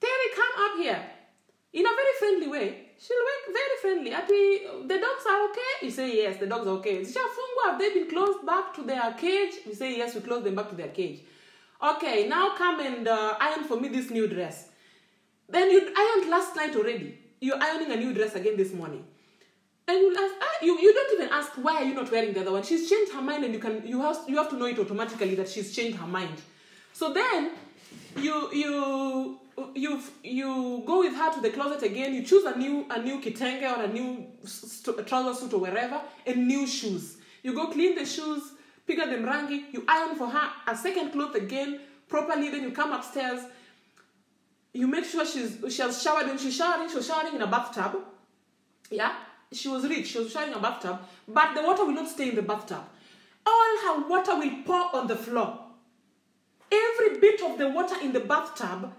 Terry, come up here. In a very friendly way. She'll wake very friendly. The dogs are okay? You say yes, the dogs are okay. Have they been closed back to their cage? We say yes, we close them back to their cage. Okay, now come and iron for me this new dress. Then you ironed last night already. You're ironing a new dress again this morning. And you'll ask, you don't even ask, why are you not wearing the other one? She's changed her mind, and you have to know it automatically that she's changed her mind. So then you go with her to the closet again. You choose a new kitenge or a new trouser suit or wherever, and new shoes. You go clean the shoes, pick up them rangi. You iron for her a second cloth again properly. Then you come upstairs. You make sure she has showered. When she's showering, she was showering in a bathtub. Yeah, she was rich. She was showering in a bathtub, but the water will not stay in the bathtub. All her water will pour on the floor. Every bit of the water in the bathtub,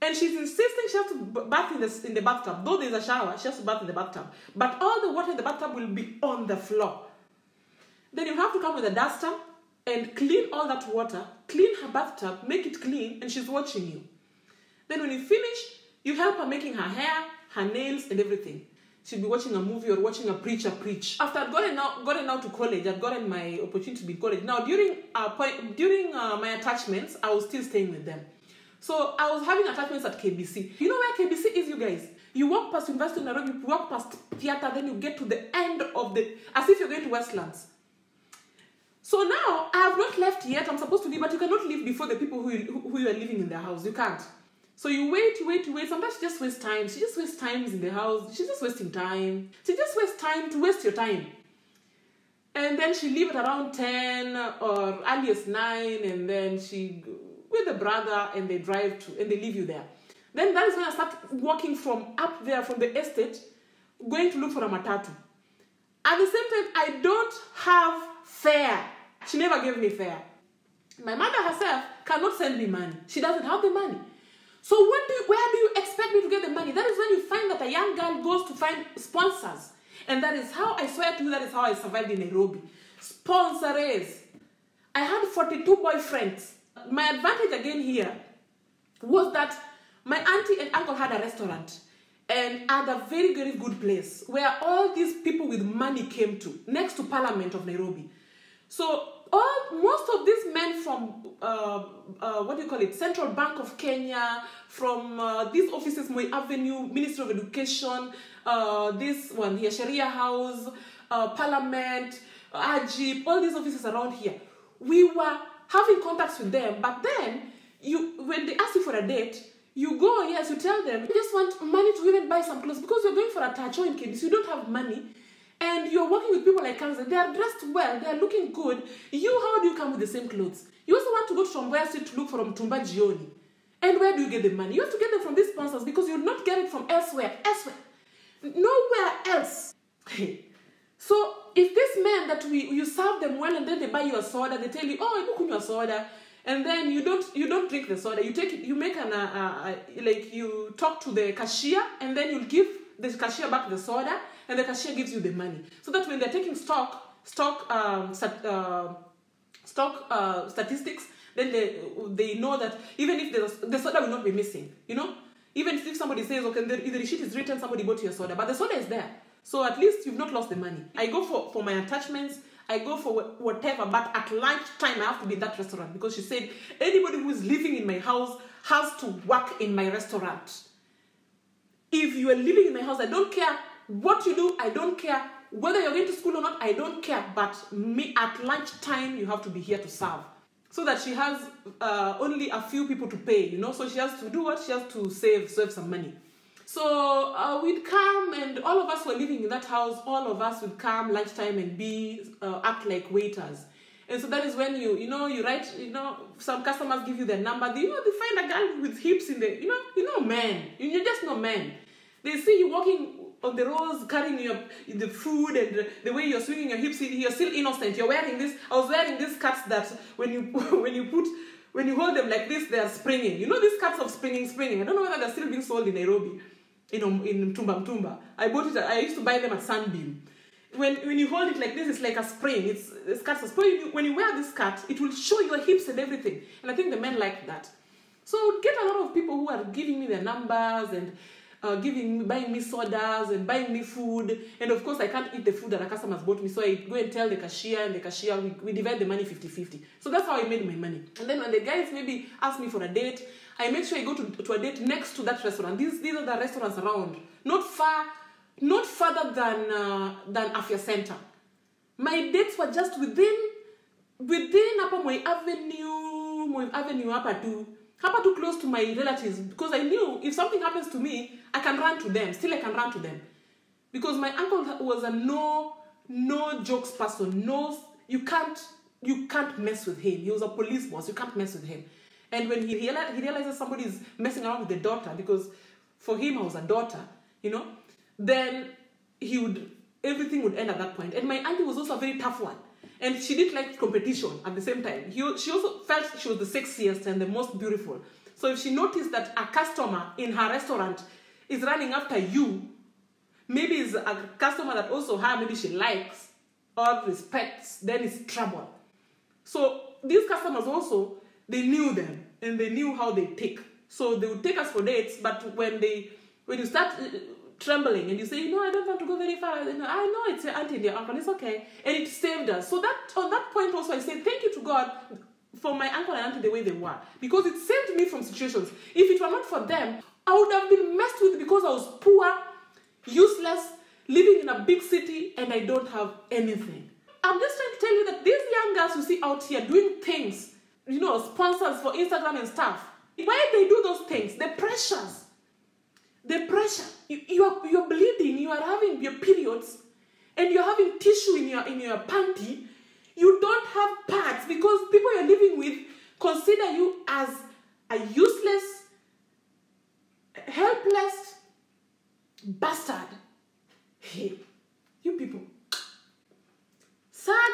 and she's insisting she has to bath in the bathtub. Though there's a shower, she has to bath in the bathtub. But all the water in the bathtub will be on the floor. Then you have to come with a duster and clean all that water, clean her bathtub, make it clean, and she's watching you. Then when you finish, you help her making her hair, her nails, and everything. She'll be watching a movie or watching a preacher preach. After I'd gotten out to college, I'd gotten my opportunity to be in college. Now, during my attachments, I was still staying with them. So I was having attachments at KBC. You know where KBC is, you guys? You walk past University of Nairobi, you walk past theater, then you get to the end of as if you're going to Westlands. So now, I have not left yet. I'm supposed to leave, but you cannot leave before the people who you are living in their house. You can't. So you wait. Sometimes she just wastes time. She just wastes time in the house. She's just wasting time. She just wastes time to waste your time. And then she leave at around 10 or earliest 9, and then she with the brother, and they drive and they leave you there. Then that is when I start walking from up there from the estate, going to look for a matatu. At the same time, I don't have fare. She never gave me fare. My mother herself cannot send me money. She doesn't have the money. So where do you expect me to get the money? That is when you find that a young girl goes to find sponsors. And that is how, I swear to you, that is how I survived in Nairobi. Sponsors. I had 42 boyfriends. My advantage again here was that my auntie and uncle had a restaurant and at a very, very good place where all these people with money came to, next to Parliament of Nairobi. So most of these men from, Central Bank of Kenya, from these offices, Moi Avenue, Ministry of Education, this one here, Sharia House, Parliament, Ajib, all these offices around here, we were having contacts with them, but then when they ask you for a date, you go, yes, you tell them, you just want money to even buy some clothes because you're going for a touch in KBC, you don't have money, and you're working with people like us, they are dressed well, they are looking good. How do you come with the same clothes? You also want to go to Tomboya Street to look for Mtumba Jioni. And where do you get the money? You have to get them from these sponsors because you'll not get it from elsewhere. Nowhere else. So if this man that you serve them well and then they buy you a soda, they tell you, oh, you kunywa soda, and then you don't drink the soda. You make you talk to the cashier and then you'll give the cashier back the soda and the cashier gives you the money. So that when they're taking statistics, then they know that even if the soda will not be missing, even if somebody says, okay, the receipt is written, somebody bought your soda, but the soda is there. So at least you've not lost the money. I go for my attachments, I go for whatever, but at lunchtime I have to be in that restaurant because she said, anybody who is living in my house has to work in my restaurant. If you are living in my house, I don't care what you do, I don't care whether you're going to school or not, I don't care, but me at lunchtime, you have to be here to serve. So that she has only a few people to pay, so she has to do what? She has to save some money. So we'd come, and all of us were living in that house, all of us would come lunchtime and act like waiters. And so that is when you write, some customers give you their number, they find a girl with hips in the, men, you just know men. They see you walking on the roads, carrying the food, and the way you're swinging your hips, you're still innocent. You're wearing this. I was wearing these cuts that when you hold them like this, they are springing. These cuts of springing. I don't know whether they're still being sold in Nairobi, in Mtumba. I bought it. I used to buy them at Sunbeam. When you hold it like this, it's like a spring. It's cuts of spring. When you wear this cut, it will show your hips and everything. And I think the men like that. So I would get a lot of people who are giving me their numbers and buying me sodas and buying me food. And of course, I can't eat the food that the customers bought me. So I go and tell the cashier, and the cashier, we divide the money 50-50. So that's how I made my money. And then when the guys maybe ask me for a date, I make sure I go to a date next to that restaurant. These are the restaurants around. Not further than Afya Center. My dates were just within Upper Moi Avenue, Upper too close to my relatives, because I knew if something happens to me, I can run to them. Still, I can run to them. Because my uncle was a no jokes person. No, you can't mess with him. He was a police boss. You can't mess with him. And when he realizes somebody is messing around with the daughter, because for him I was a daughter, then everything would end at that point. And my auntie was also a very tough one. And she didn't like competition at the same time. She also felt she was the sexiest and the most beautiful. So if she noticed that a customer in her restaurant is running after you, maybe it's a customer that also maybe she likes or respects, then it's trouble. So these customers also, they knew them and they knew how they take. So they would take us for dates, but when you start trembling and you say, I don't want to go very far, I know it's your auntie and your uncle, it's okay. And it saved us. So that on that point also I say thank you to God for my uncle and auntie the way they were. Because it saved me from situations. If it were not for them, I would have been messed with because I was poor, useless, living in a big city, and I don't have anything. I'm just trying to tell you that these young girls you see out here doing things, sponsors for Instagram and stuff, why they do those things? The pressure. You're bleeding, you are having your periods, and you're having tissue in your panty. You don't have pads because people you're living with consider you as a useless, helpless bastard. Hey, you people. Sad.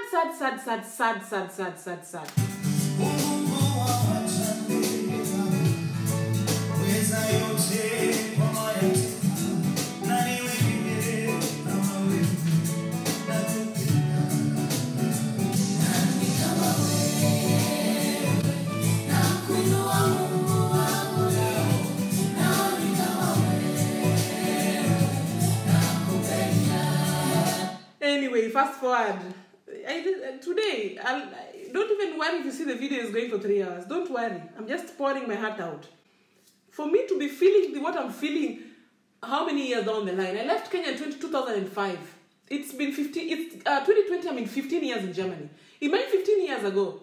Anyway, fast forward. Today, don't even worry if you see the video is going for 3 hours. Don't worry. I'm just pouring my heart out. For me to be feeling what I'm feeling, how many years down the line? I left Kenya in 2005. It's been 2020, 15 years in Germany. Imagine 15 years ago.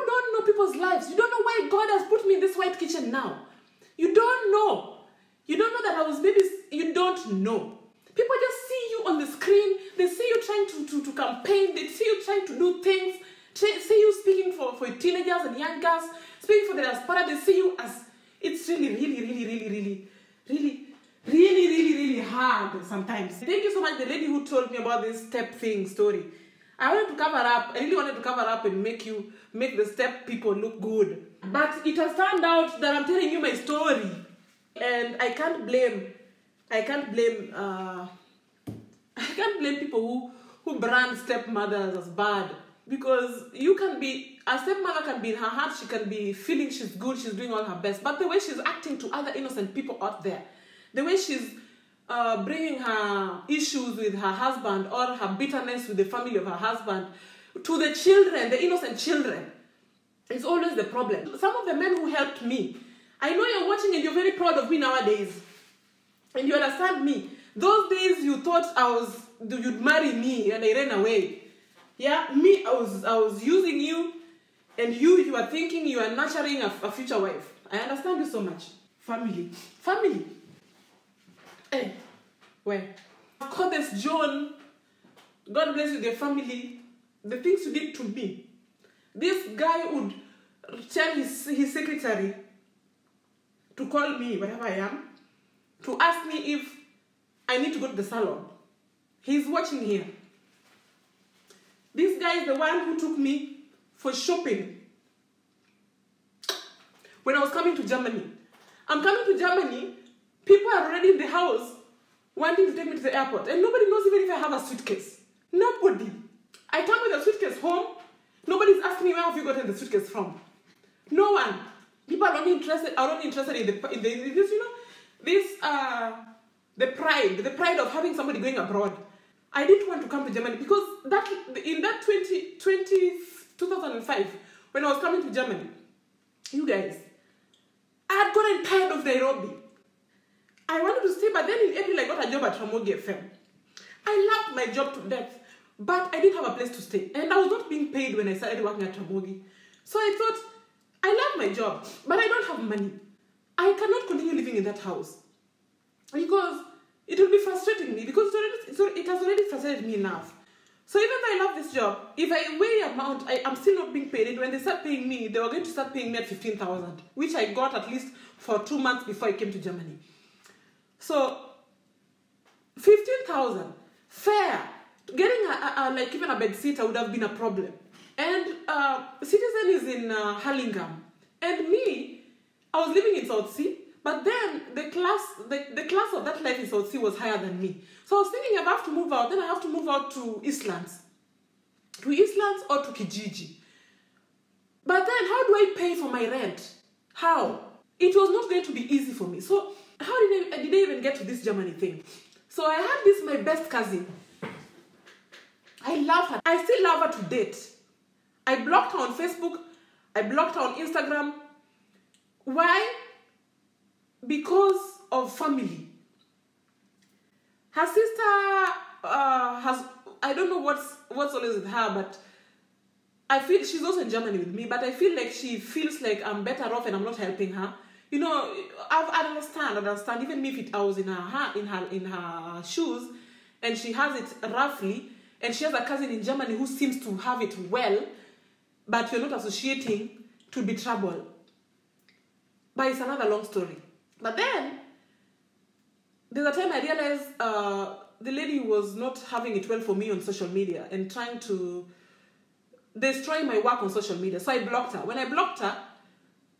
don't know people's lives. You don't know why God has put me in this white kitchen now. You don't know. You don't know that I was maybe, you don't know. People just see you on the screen. They see you trying to campaign. They see you trying to do things. See you speaking for teenagers and young girls, speaking for the diaspora. They see you as, it's really hard sometimes. Thank you so much, the lady who told me about this step thing story. I wanted to cover up, I really wanted to cover up and make the step people look good. But it has turned out that I'm telling you my story. And I can't blame people who brand stepmothers as bad. Because a stepmother can be in her heart, she can be feeling she's good, she's doing all her best. But the way she's acting to other innocent people out there, the way she's bringing her issues with her husband or her bitterness with the family of her husband to the children, the innocent children, is always the problem. Some of the men who helped me, I know you're watching and you're very proud of me nowadays. And you understand me. Those days you thought you'd marry me and I ran away. Yeah, me, I was using you, and you are thinking you are nurturing a future wife. I understand you so much. Family. Hey, where? Goddess John, God bless you, their family, the things you did to me. This guy would tell his secretary to call me, wherever I am, to ask me if I need to go to the salon. He's watching here. This guy is the one who took me for shopping when I was coming to Germany. I'm coming to Germany, people are already in the house wanting to take me to the airport, and nobody knows even if I have a suitcase. Nobody. I come with a suitcase home, nobody's asking me where have you gotten the suitcase from. No one. People are only interested in this, the pride of having somebody going abroad. I didn't want to come to Germany because in 2005, when I was coming to Germany, you guys, I had gotten tired of Nairobi. I wanted to stay, but then in April I got a job at Ramogi FM. I loved my job to death, but I didn't have a place to stay. And I was not being paid when I started working at Ramogi. So I thought, I love my job, but I don't have money. I cannot continue living in that house because it will be frustrating me, because it has already frustrated me enough. So even though I love this job, if I weigh the amount, I'm still not being paid. And when they start paying me, they were going to start paying me at 15,000, which I got at least for 2 months before I came to Germany. So 15,000, fair. Getting even a bed sitter would have been a problem. And Citizen is in Hurlingham, and me, I was living in South Sea. But then the class of that life in South Sea was higher than me. So I was thinking if I have to move out, then I have to move out to Eastlands. To Eastlands or to Kijiji. But then how do I pay for my rent? How? It was not going to be easy for me. So how did I even get to this Germany thing? So I had this, my best cousin. I love her. I still love her to date. I blocked her on Facebook. I blocked her on Instagram. Why? Because of family. Her sister has, I don't know what's always with her, but I feel she's also in Germany with me, but I feel like she feels like I'm better off and I'm not helping her. You know, I understand. Even me, if I was in her shoes, and she has it roughly, and she has a cousin in Germany who seems to have it well, but you're not associating, to be trouble. But it's another long story. But then, there's a time I realized the lady was not having it well for me on social media and trying to destroy my work on social media. So I blocked her. When I blocked her,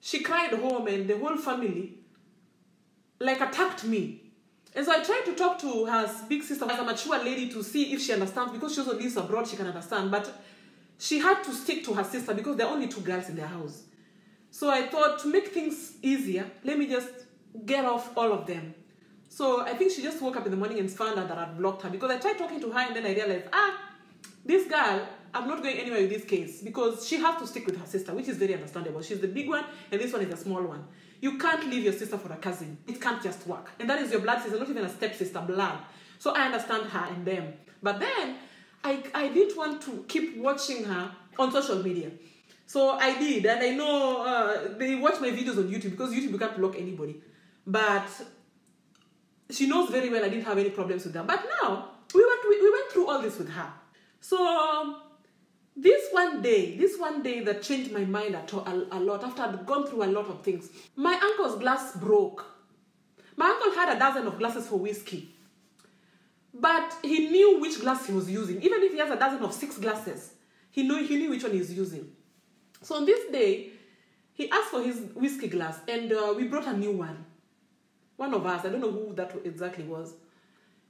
she cried home and the whole family attacked me. And so I tried to talk to her big sister as a mature lady to see if she understands, because she also lives abroad, she can understand. But she had to stick to her sister because there are only 2 girls in their house. So I thought, to make things easier, let me just get off all of them. So I think she just woke up in the morning and found out that I'd blocked her, because I tried talking to her and then I realized, this girl, I'm not going anywhere with this case, because she has to stick with her sister, which is very understandable. She's the big one and this one is the small one. You can't leave your sister for a cousin. It can't just work. And that is your blood sister, not even a stepsister, blood. So I understand her and them. But then, I didn't want to keep watching her on social media. So I did, and I know they watch my videos on YouTube, because YouTube you can't block anybody. But she knows very well I didn't have any problems with her. But now, we went through all this with her. So this one day that changed my mind a lot, after I'd gone through a lot of things. My uncle's glass broke. My uncle had a dozen of glasses for whiskey. But he knew which glass he was using. Even if he has a dozen of 6 glasses, he knew which one he's using. So on this day, he asked for his whiskey glass, and we brought a new one. One of us, I don't know who that exactly was.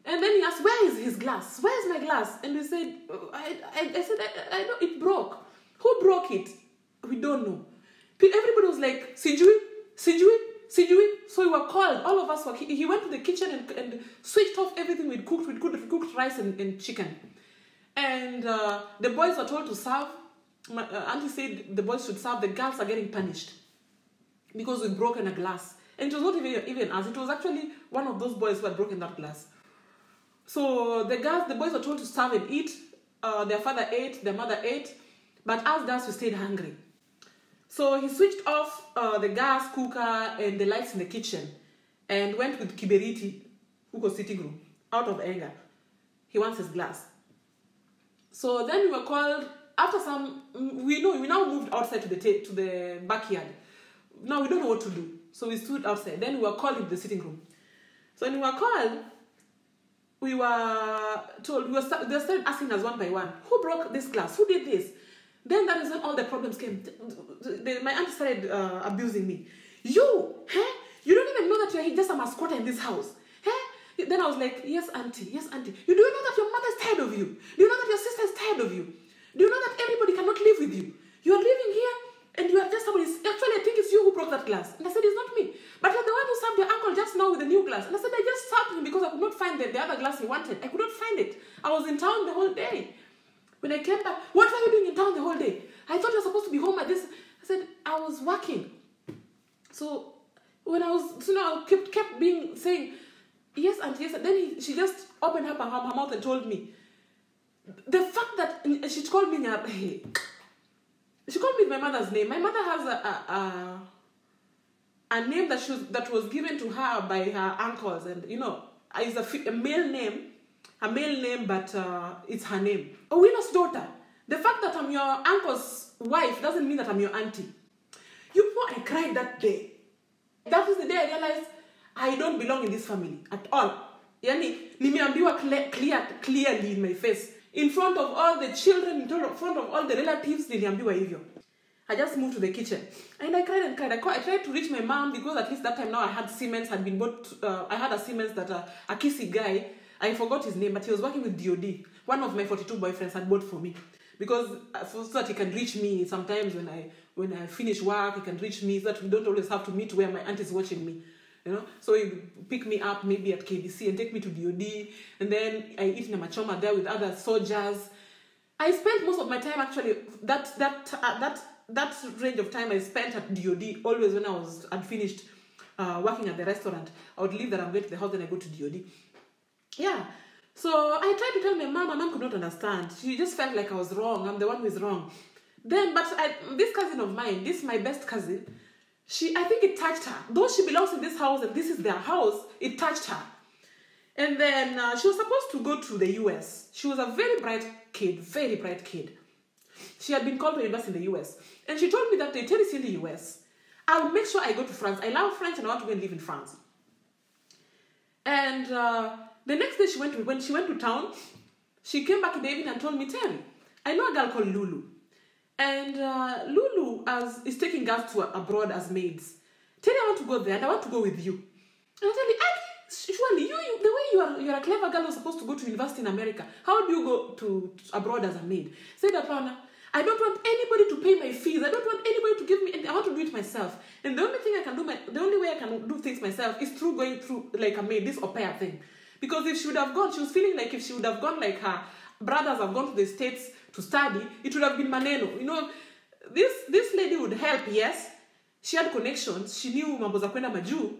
And then he asked, where is his glass? Where is my glass? And we said, I said, I know it broke. Who broke it? We don't know. Everybody was like, Sijui. So we were called, all of us were, he went to the kitchen and switched off everything we'd cooked. We cooked rice and chicken. And the boys were told to serve. My auntie said the boys should serve. The girls are getting punished because we'd broken a glass. And it was not even us. It was actually one of those boys who had broken that glass. So the boys were told to serve and eat. Their father ate, their mother ate. But us girls, we stayed hungry. So he switched off the gas cooker and the lights in the kitchen and went with Kiberiti, who was sitting room, out of anger. He wants his glass. So then we were called, after some, we now moved outside to the backyard. Now we don't know what to do. So we stood outside. Then we were called into the sitting room. So when we were called, we were told, they started asking us one by one, who broke this glass? Who did this? Then that is when all the problems came. My auntie started abusing me. You don't even know that you're just a mascot in this house. Then I was like, yes, auntie. You do you know that your mother is tired of you? Do you know that your sister is tired of you? Do you know that everybody cannot live with you? You are living here and you are just somebody. Actually, I think it's you who broke that glass. And I said, it's not me. But you're the one who served your uncle just now with a new glass. And I said, I just served him because I could not find the other glass he wanted. I could not find it. I was in town the whole day. When I came back, what were you doing in town the whole day? I thought you were supposed to be home at this. I said, I was working. So when I was, I kept saying, yes, auntie, yes. Then she just opened her mouth and told me. The fact that she called me, she called me with my mother's name. My mother has a name that was given to her by her uncles, and it's a male name, but it's her name. Owino's daughter. The fact that I'm your uncle's wife doesn't mean that I'm your auntie. I cried that day. That is the day I realized I don't belong in this family at all. Yani, nimeambiwa clearly in my face. In front of all the children, in front of all the relatives, niliambiwa hivyo. I just moved to the kitchen. And I cried and cried. I tried to reach my mom because at least that time now I had Siemens, had been bought. I had a Siemens that a kissy guy, I forgot his name, but he was working with DOD. One of my 42 boyfriends had bought for me. Because so that he can reach me sometimes when I finish work, he can reach me so that we don't always have to meet where my aunt is watching me. So he pick me up maybe at KBC and take me to DOD, and then I eat in a machoma there with other soldiers. I spent most of my time actually that range of time I spent at DOD. Always when I'd finished working at the restaurant, I would leave that I'm going to the house and I go to DOD. Yeah. So I tried to tell my mom could not understand. She just felt like I was wrong. I'm the one who is wrong. Then, this cousin of mine, this is my best cousin. I think it touched her. Though she belongs in this house and this is their house, it touched her. And then she was supposed to go to the US. She was a very bright kid. She had been called to university in the US. And she told me that they tell us in the US, I'll make sure I go to France. I love French and I want to go and live in France. And the next day when she went to town, she came back in the evening and told me, Terry, I know a girl called Lulu. And Lulu is taking girls to abroad as maids. Terry, I want to go there and I want to go with you. And I tell you, surely the way you're a clever girl who's supposed to go to university in America, how do you go to abroad as a maid? Said Apana, I don't want anybody to pay my fees. I don't want anybody to give me, I want to do it myself. And the only way I can do things myself is through going through like a maid, this au pair thing. Because if she would have gone, she was feeling like if she would have gone like her brothers have gone to the States to study, it would have been maneno. This lady would help, yes, She had connections. She knew mambo za kwenda majuu.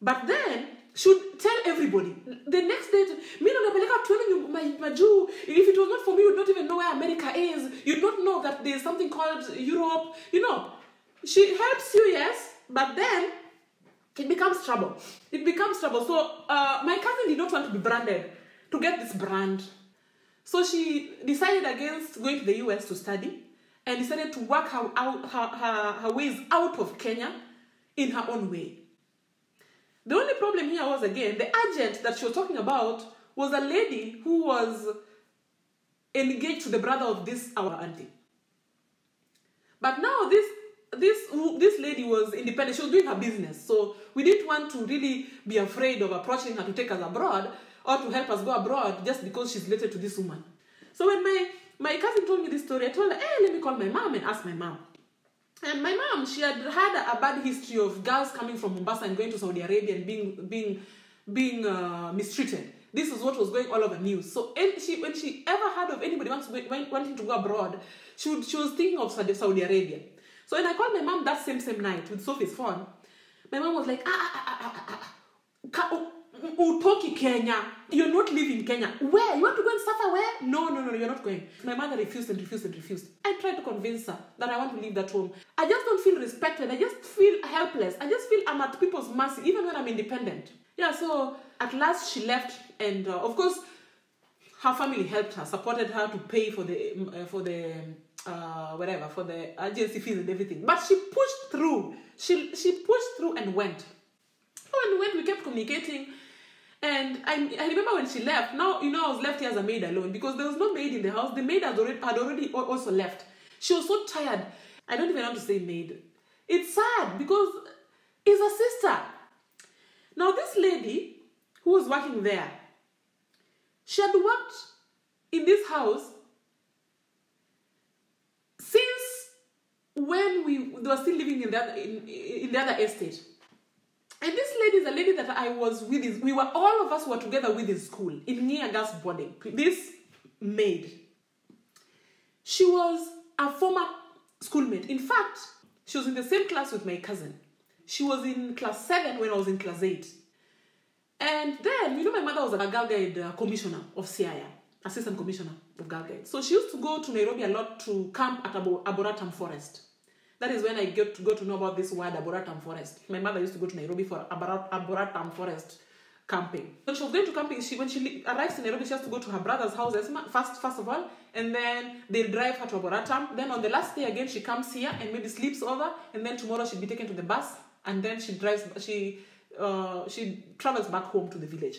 But then, she would tell everybody. The next day, me no napeleka tuende majuu. If it was not for me, you would not even know where America is. You'd not know that there's something called Europe. You know, she helps you, yes, but then it becomes trouble. It becomes trouble. So my cousin did not want to be branded, to get this brand. So she decided against going to the US to study and decided to work her ways out of Kenya in her own way. The only problem here was, again, the agent that she was talking about was a lady who was engaged to the brother of this, our auntie. But now this lady was independent. She was doing her business. So we didn't want to really be afraid of approaching her to take us abroad or to help us go abroad just because she's related to this woman. So when my cousin told me this story, I told her, hey, let me call my mom and ask my mom. And my mom, she had a bad history of girls coming from Mombasa and going to Saudi Arabia and being mistreated. This is what was going all over news. So when she ever heard of anybody wanting to go abroad, she was thinking of Saudi Arabia. So when I called my mom that same night with Sophie's phone, my mom was like, Utoki Kenya. You're not living Kenya. Where? You want to go and suffer where? No, you're not going. My mother refused. I tried to convince her that I want to leave that home. I just don't feel respected. I just feel helpless. I just feel I'm at people's mercy, even when I'm independent. Yeah, so at last she left, and of course, her family helped her, supported her to pay for the agency fees and everything. But she pushed through. She pushed through and went. So when we went, we kept communicating. And I remember when she left, now, I was left here as a maid alone because there was no maid in the house. The maid had already also left. She was so tired. I don't even want to say maid. It's sad because it's a sister. Now, this lady who was working there, she had worked in this house since when they were still living in the other estate. And this lady is a lady that I was with. All of us were together with in school, in Nia Girls Boarding. This maid, she was a former schoolmate. In fact, she was in the same class with my cousin. She was in class 7 when I was in class 8. And then, my mother was a Girl Guide commissioner of CIA, assistant commissioner of Girl Guide. So she used to go to Nairobi a lot to camp at Arboretum Forest. That is when I got to know about this word, Arboretum Forest. My mother used to go to Nairobi for Arboretum Forest camping. When she was going to camping, when she arrives in Nairobi, she has to go to her brother's house first of all, and then they'll drive her to Arboretum. Then on the last day again, she comes here and maybe sleeps over, and then tomorrow she'll be taken to the bus, and then she travels back home to the village.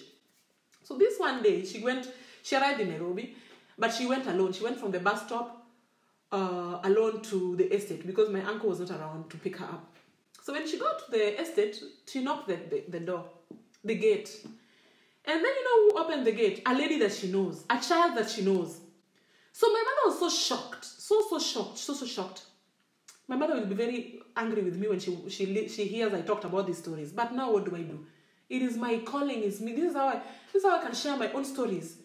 So this one day, she arrived in Nairobi, but she went alone. She went from the bus stop alone to the estate because my uncle was not around to pick her up. So when she got to the estate, she knocked the door, the gate. And then who opened the gate? A lady that she knows, a child that she knows. So my mother was so shocked, so shocked. My mother will be very angry with me when she hears I talked about these stories. But now what do I do? It is my calling, it's me. This is how I can share my own stories.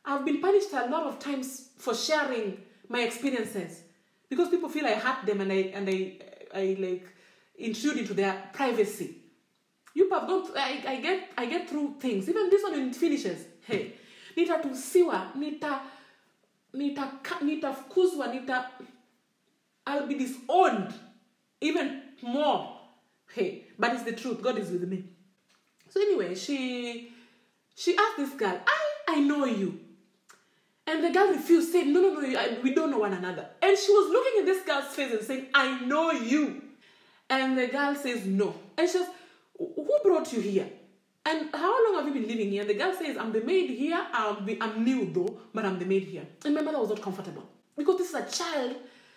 I've been punished a lot of times for sharing my experiences because people feel I hurt them and I like intrude into their privacy. I get through things. Even this one when it finishes, hey, nitatusiwa, nitafukuzwa, I'll be disowned even more. Hey, but it's the truth. God is with me. So anyway, she asked this girl, I know you. And the girl refused, saying, no, we don't know one another. And she was looking at this girl's face and saying, I know you. And the girl says, no. And she says, who brought you here? And how long have you been living here? And the girl says, I'm the maid here. I'm new though, but I'm the maid here. And my mother was not comfortable. Because this is a child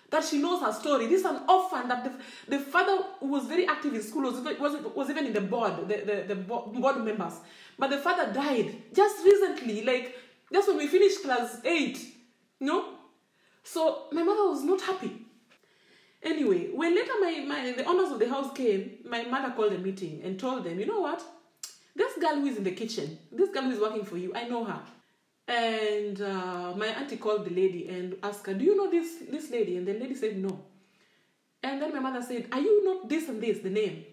that she knows her story. This is an orphan that the father who was very active in school, was even in the board, the board members. But the father died just recently, just when we finished class 8, So my mother was not happy. Anyway, when later the owners of the house came, my mother called a meeting and told them, you know what? This girl who is in the kitchen, this girl who is working for you, I know her. And my auntie called the lady and asked her, do you know this lady? And the lady said no. And then my mother said, are you not this and this, the name?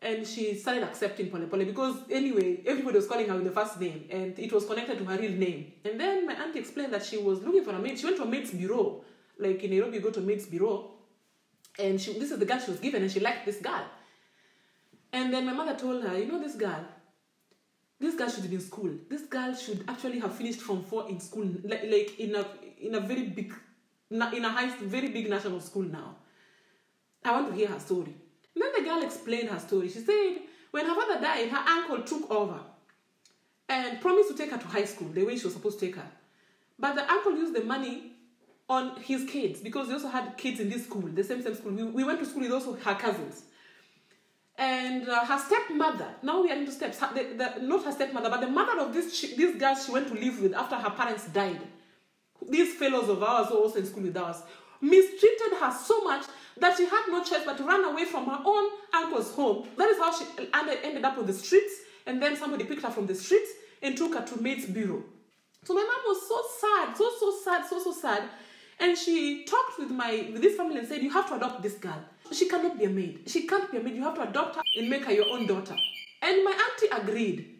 And she started accepting Pole Pole because anyway, everybody was calling her with the first name and it was connected to her real name. And then my auntie explained that she was looking for a maid. She went to a maid's bureau. Like in Nairobi, you go to a maid's bureau. And this is the girl she was given and she liked this girl. And then my mother told her, you know this girl should be in school. This girl should actually have finished Form 4 in school, like in a very big, very big national school now. I want to hear her story. And then the girl explained her story. She said, when her father died, her uncle took over and promised to take her to high school the way she was supposed to take her. But the uncle used the money on his kids because they also had kids in this school, the same school. We went to school with also her cousins. And her stepmother, now we are into steps, not her stepmother, but the mother of this girl she went to live with after her parents died. These fellows of ours who were also in school with us mistreated her so much that she had no choice but to run away from her own uncle's home. That is how she ended up on the streets, and then somebody picked her from the streets and took her to maid's bureau. So my mom was so sad. And she talked with this family and said, you have to adopt this girl. She cannot be a maid. She can't be a maid. You have to adopt her and make her your own daughter. And my auntie agreed.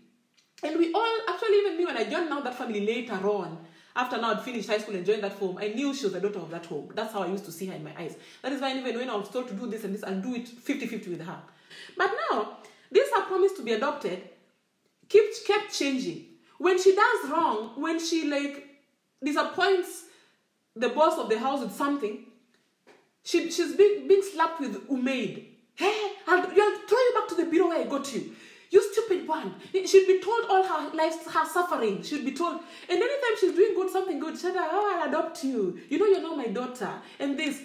And we all, actually even me, when I joined now that family later on, after now I'd finished high school and joined that home, I knew she was the daughter of that home. That's how I used to see her in my eyes. That is why even when I was told to do this and this, I'll do it 50-50 with her. But now, this her promise to be adopted kept changing. When she does wrong, when she disappoints the boss of the house with something, she's being slapped with umaid. Hey, I'll throw you back to the bureau where I got you. You stupid one. She'd be told all her life, her suffering. She'd be told. And anytime she's doing something good, she'd say, oh, I'll adopt you. You know, you're not my daughter. And this.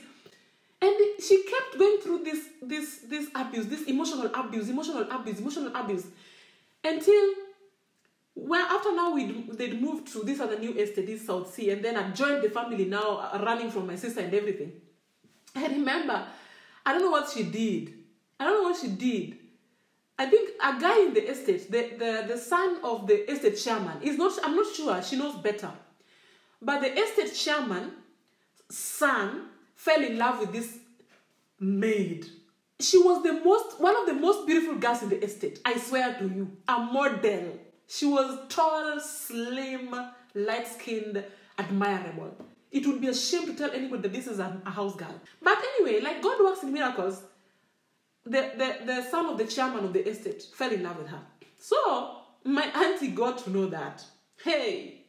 And she kept going through this abuse, this emotional abuse. Until, well, after now they'd moved to this other new estate, this South Sea. And then I joined the family now, running from my sister and everything. I remember, I don't know what she did. I think a guy in the estate, the son of the estate chairman, I'm not sure, she knows better. But the estate chairman's son fell in love with this maid. She was one of the most beautiful girls in the estate. I swear to you, a model. She was tall, slim, light-skinned, admirable. It would be a shame to tell anybody that this is a house girl. But anyway, like God works in miracles, the son of the chairman of the estate fell in love with her. So, my auntie got to know that. Hey,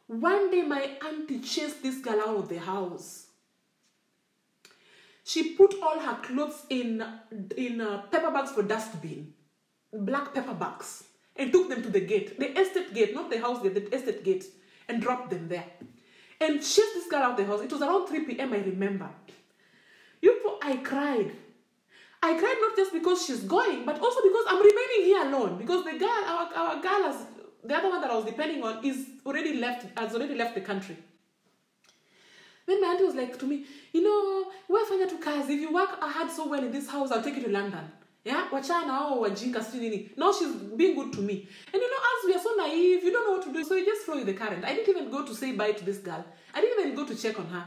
one day my auntie chased this girl out of the house. She put all her clothes in paper bags for dustbin, black paper bags, and took them to the gate, the estate gate, not the house gate, the estate gate, and dropped them there. And chased this girl out of the house. It was around 3 p.m., I remember. I cried. I cried not just because she's going, but also because I'm remaining here alone. Because the girl, our girl, the other one that I was depending on, has already left the country. Then my auntie was like to me, you know, wafanya tu kazi. If you work hard so well in this house, I'll take you to London. Yeah, wachana or wajinga sini. Now she's being good to me. And you know, as we are so naive, you don't know what to do, so you just flow with the current. I didn't even go to say bye to this girl. I didn't even go to check on her.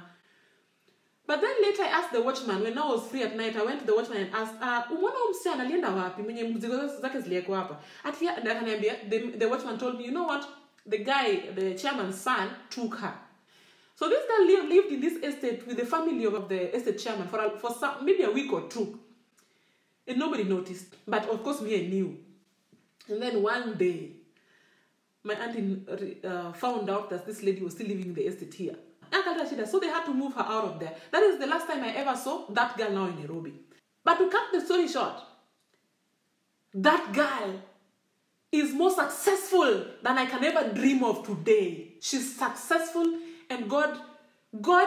But then later I asked the watchman, when I was free at night, I went to the watchman and asked, umwana msichana alienda wapi? Mwenye mzigo zake zilieko hapa. The watchman told me, you know what? The guy, the chairman's son, took her. So this girl lived in this estate with the family of the estate chairman for maybe a week or two. And nobody noticed. But of course, me, I knew. And then one day, my auntie found out that this lady was still living in the estate here. So they had to move her out of there. That is the last time I ever saw that girl now in Nairobi. But to cut the story short, that girl is more successful than I can ever dream of today. She's successful, and God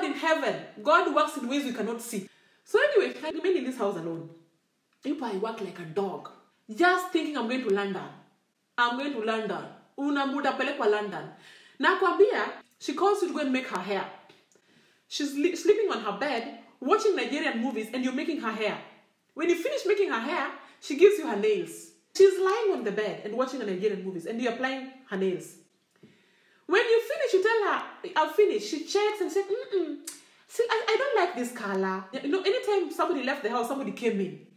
in heaven, God works in ways we cannot see. So anyway, I remained in this house alone. I work like a dog. Just thinking I'm going to London. Unamuda pelekwa London. Nakwambia, she calls you to go and make her hair. She's sleeping on her bed, watching Nigerian movies, and you're making her hair. When you finish making her hair, she gives you her nails. She's lying on the bed and watching Nigerian movies, and you're applying her nails. When you finish, you tell her, I'll finish. She checks and says, See, I don't like this color. You know, anytime somebody left the house, somebody came in.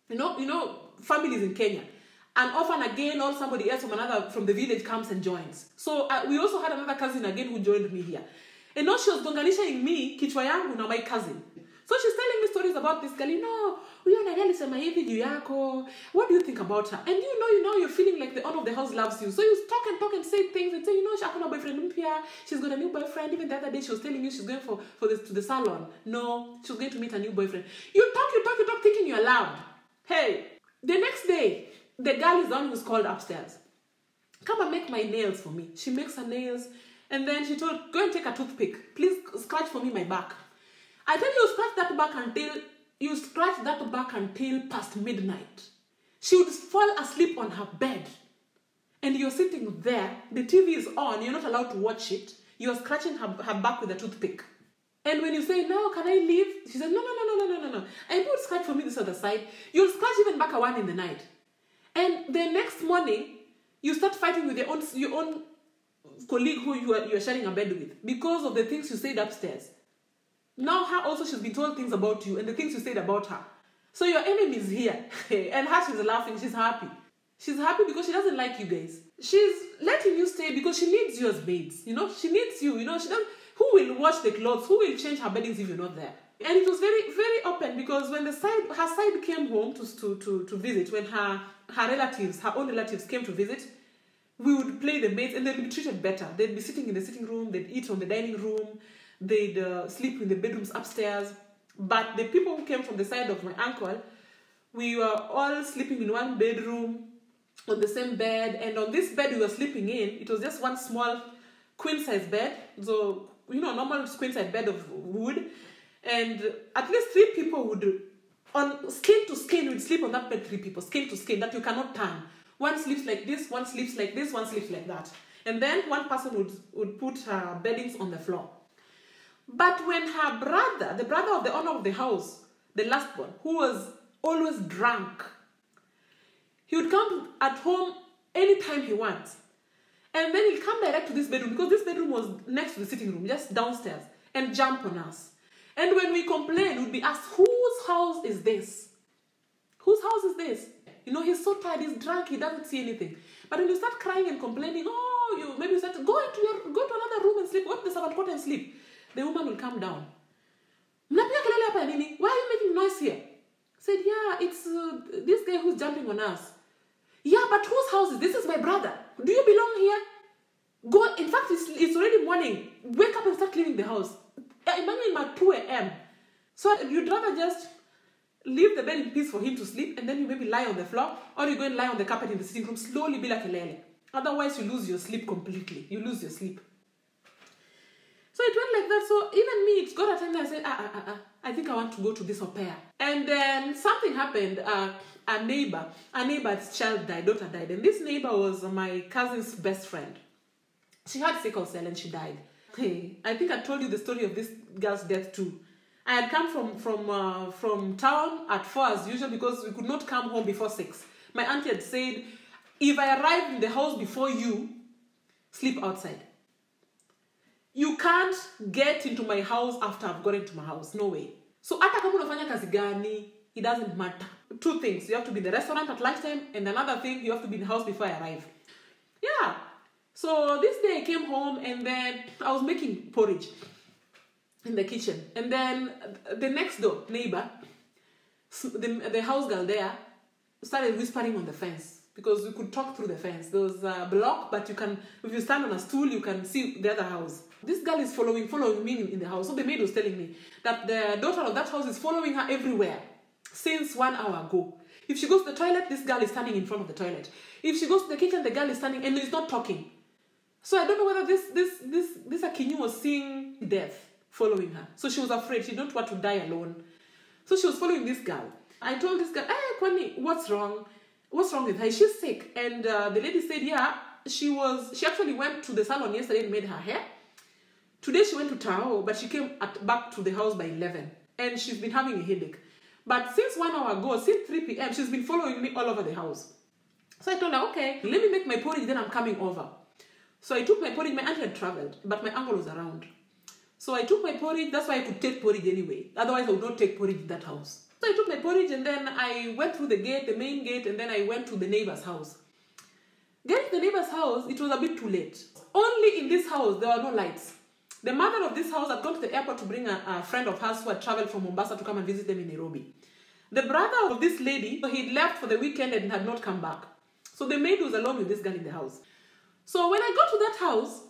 You know, families in Kenya. And often again, or somebody else from the village comes and joins. So we also had another cousin again who joined me here. And now she was gonganisha me, kichwa yangu na my cousin. So she's telling me stories about this girl. What do you think about her? And you're feeling like the owner of the house loves you. So you talk and say things and say, she's got a boyfriend mpya. She's got a new boyfriend. Even the other day she was telling you she's going to the salon. No, she's going to meet a new boyfriend. You talk, thinking you're loud. Hey, the next day, the girl is the one who's called upstairs. Come and make my nails for me. She makes her nails. And then she told, go and take a toothpick. Please scratch for me my back. I tell you, scratch that back until past midnight. She would fall asleep on her bed. And you're sitting there, the TV is on, you're not allowed to watch it. You're scratching her back with a toothpick. And when you say, no, can I leave? She says, no. I would scratch for me this other side. You'll scratch even back at 1 in the night. And the next morning, you start fighting with your own colleague who you're sharing a bed with because of the things you said upstairs. Now her also, she's been told things about you and the things you said about her. So your enemy is here. And her, she's laughing. She's happy. She's happy because she doesn't like you guys. She's letting you stay because she needs you as maids. She needs you. She doesn't. Who will wash the clothes? Who will change her beddings if you're not there? And it was very, very open because when her side came home to visit, when her own relatives came to visit, we would play the maids and they'd be treated better. They'd be sitting in the sitting room, they'd eat on the dining room, they'd sleep in the bedrooms upstairs. But the people who came from the side of my uncle, we were all sleeping in one bedroom, on the same bed. And on this bed we were sleeping in, it was just one small queen-size bed. So, normal queen-size bed of wood. And at least 3 people would, on skin to skin, would sleep on that bed, 3 people, skin to skin, that you cannot turn. One sleeps like this, one sleeps like this, one sleeps like that. And then one person would put her beddings on the floor. But when her brother, the brother of the owner of the house, the last one, who was always drunk, he would come at home anytime he wants. And then he'll come direct to this bedroom, because this bedroom was next to the sitting room, just downstairs, and jump on us. And when we complain, we'd be asked, whose house is this? Whose house is this? He's so tired, he's drunk, he doesn't see anything. But when you start crying and complaining, maybe you start, go to another room and sleep, go to the servant quarter and sleep. The woman will come down. Why are you making noise here? Said, yeah, it's this guy who's jumping on us. Yeah, but whose house is this? This is my brother. Do you belong here? Go. In fact, it's already morning. Wake up and start cleaning the house. Imagine at 2 a.m. So you'd rather just leave the bed in peace for him to sleep, and then you maybe lie on the floor, or you go and lie on the carpet in the sitting room, slowly be like a lele. Otherwise, you lose your sleep completely. You lose your sleep. So it went like that. So even me, it's got a time that I said, I think I want to go to this au pair. And then something happened. A neighbor's child died, daughter died. And this neighbor was my cousin's best friend. She had sickle cell and she died. Hey, I think I told you the story of this girl's death too. I had come from town at 4 as usual because we could not come home before 6. My auntie had said, if I arrive in the house before you, sleep outside. You can't get into my house after I've got into my house. No way. So hata kama unafanya kazi gani, it doesn't matter. 2 things. You have to be in the restaurant at lunchtime, and another thing, you have to be in the house before I arrive. Yeah. So this day I came home and then I was making porridge in the kitchen. And then the next door neighbor, the house girl there, started whispering on the fence. Because we could talk through the fence. There was a block, but you can, if you stand on a stool, you can see the other house. This girl is following me in the house. So the maid was telling me that the daughter of that house is following her everywhere since 1 hour ago. If she goes to the toilet, this girl is standing in front of the toilet. If she goes to the kitchen, the girl is standing and is not talking. So I don't know whether this Akinyu was seeing death following her. So she was afraid. She didn't want to die alone. So she was following this girl. I told this girl, hey, Kwani, what's wrong? What's wrong with her? She's sick. And the lady said, yeah, she actually went to the salon yesterday and made her hair. Today she went to Tao, but she came back to the house by 11. And she's been having a headache. But since 1 hour ago, since 3 p.m., she's been following me all over the house. So I told her, okay, let me make my porridge, then I'm coming over. So I took my porridge. My auntie had traveled, but my uncle was around. So I took my porridge. That's why I could take porridge anyway. Otherwise, I would not take porridge in that house. So I took my porridge and then I went through the gate, the main gate, and then I went to the neighbor's house. Getting to the neighbor's house, it was a bit too late. Only in this house, there were no lights. The mother of this house had gone to the airport to bring a friend of hers who had traveled from Mombasa to come and visit them in Nairobi. The brother of this lady, so he'd left for the weekend and had not come back. So the maid was alone with this girl in the house. So when I got to that house,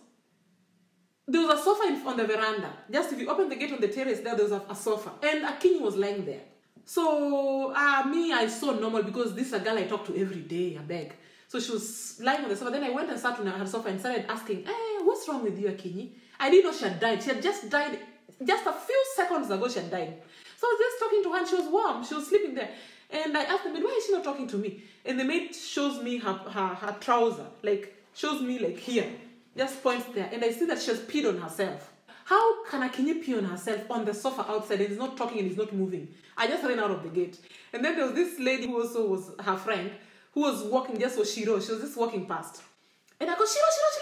there was a sofa on the veranda. Just if you open the gate on the terrace, there was a sofa. And Akinyi was lying there. So I saw normal because this is a girl I talk to every day, I beg. So she was lying on the sofa. Then I went and sat on her sofa and started asking, hey, what's wrong with you, Akinyi? I didn't know she had died. She had just died. Just a few seconds ago, she had died. So I was just talking to her and she was warm. She was sleeping there. And I asked the maid, why is she not talking to me? And the maid shows me her trouser. Like, shows me like here. Just points there. And I see that she has peed on herself. How can Akinyi pee on herself on the sofa outside and is not talking and is not moving? I just ran out of the gate. And then there was this lady who also was her friend who was walking just for Shiro. She was just walking past. And I go, Shiro, kuja.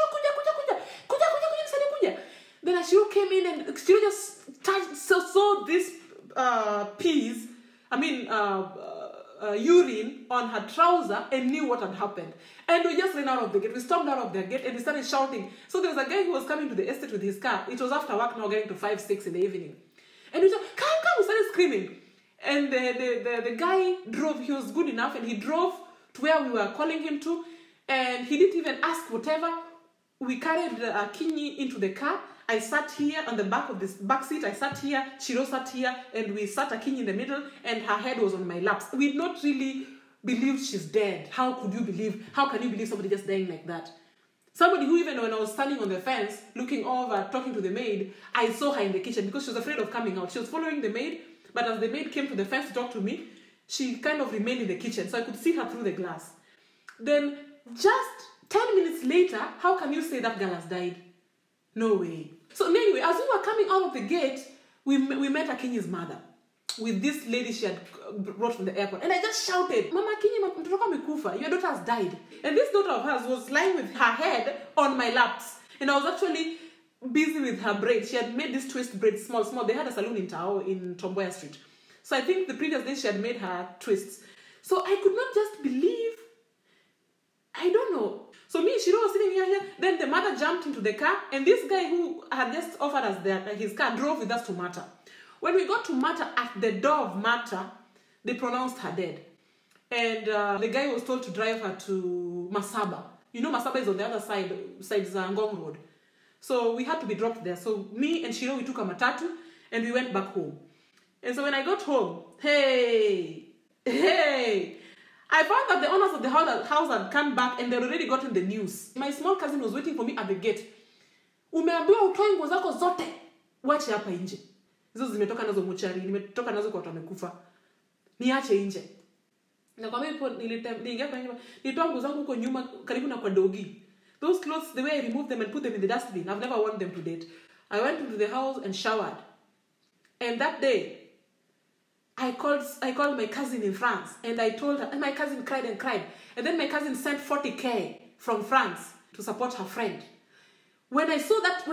Then Shiro came in and Shiro just touched, saw this peas, urine on her trouser and knew what had happened. And we just ran out of the gate. We stormed out of the gate and we started shouting. So there was a guy who was coming to the estate with his car. It was after work now, getting to 5, 6 in the evening. And we just, come, we started screaming. And the guy drove, he was good enough, and he drove to where we were calling him to. And he didn't even ask whatever. We carried Akinyi into the car. I sat here on the back of this back seat. I sat here, Shiro sat here, and we sat Akinyi in the middle, and her head was on my laps. We did not really believe she's dead. How can you believe somebody just dying like that? Somebody who, even when I was standing on the fence, looking over, talking to the maid, I saw her in the kitchen because she was afraid of coming out. She was following the maid, but as the maid came to the fence to talk to me, she kind of remained in the kitchen, so I could see her through the glass. Then, just 10 minutes later, how can you say that girl has died? No way. So anyway, as we were coming out of the gate, we met Akinyi's mother with this lady she had brought from the airport. And I just shouted, Mama Akinyi, mtoto amekufa, your daughter has died. And this daughter of hers was lying with her head on my laps. And I was actually busy with her braids. She had made this twist braid small. They had a salon in Tao in Tomboya Street. So I think the previous day she had made her twists. So I could not just believe. I don't know. So me and Shiro was sitting here. Then the mother jumped into the car. And this guy who had just offered us his car drove with us to Mata. When we got to Mata, at the door of Mata, they pronounced her dead. And the guy was told to drive her to Masaba. You know Masaba is on the other side Ngong Road. So we had to be dropped there. So me and Shiro, we took a matatu and we went back home. And so when I got home, hey, I found that the owners of the house had come back and they'd already gotten the news. My small cousin was waiting for me at the gate. Umeambiwa utoe nguo zako zote. Wache hapa nje. Hizo zimetoka nazo mochari, nimetoka nazo kwa watu wamekufa. Niache nje. Na kwa mimi niliingia kwa nyumba, nilitoa nguo zangu huko nyuma karibu na kwa dogi. Those clothes, the way I removed them and put them in the dustbin, I've never worn them to date. I went into the house and showered. And that day, I called my cousin in France and I told her, and my cousin cried and cried. And then my cousin sent 40K from France to support her friend. When I saw that,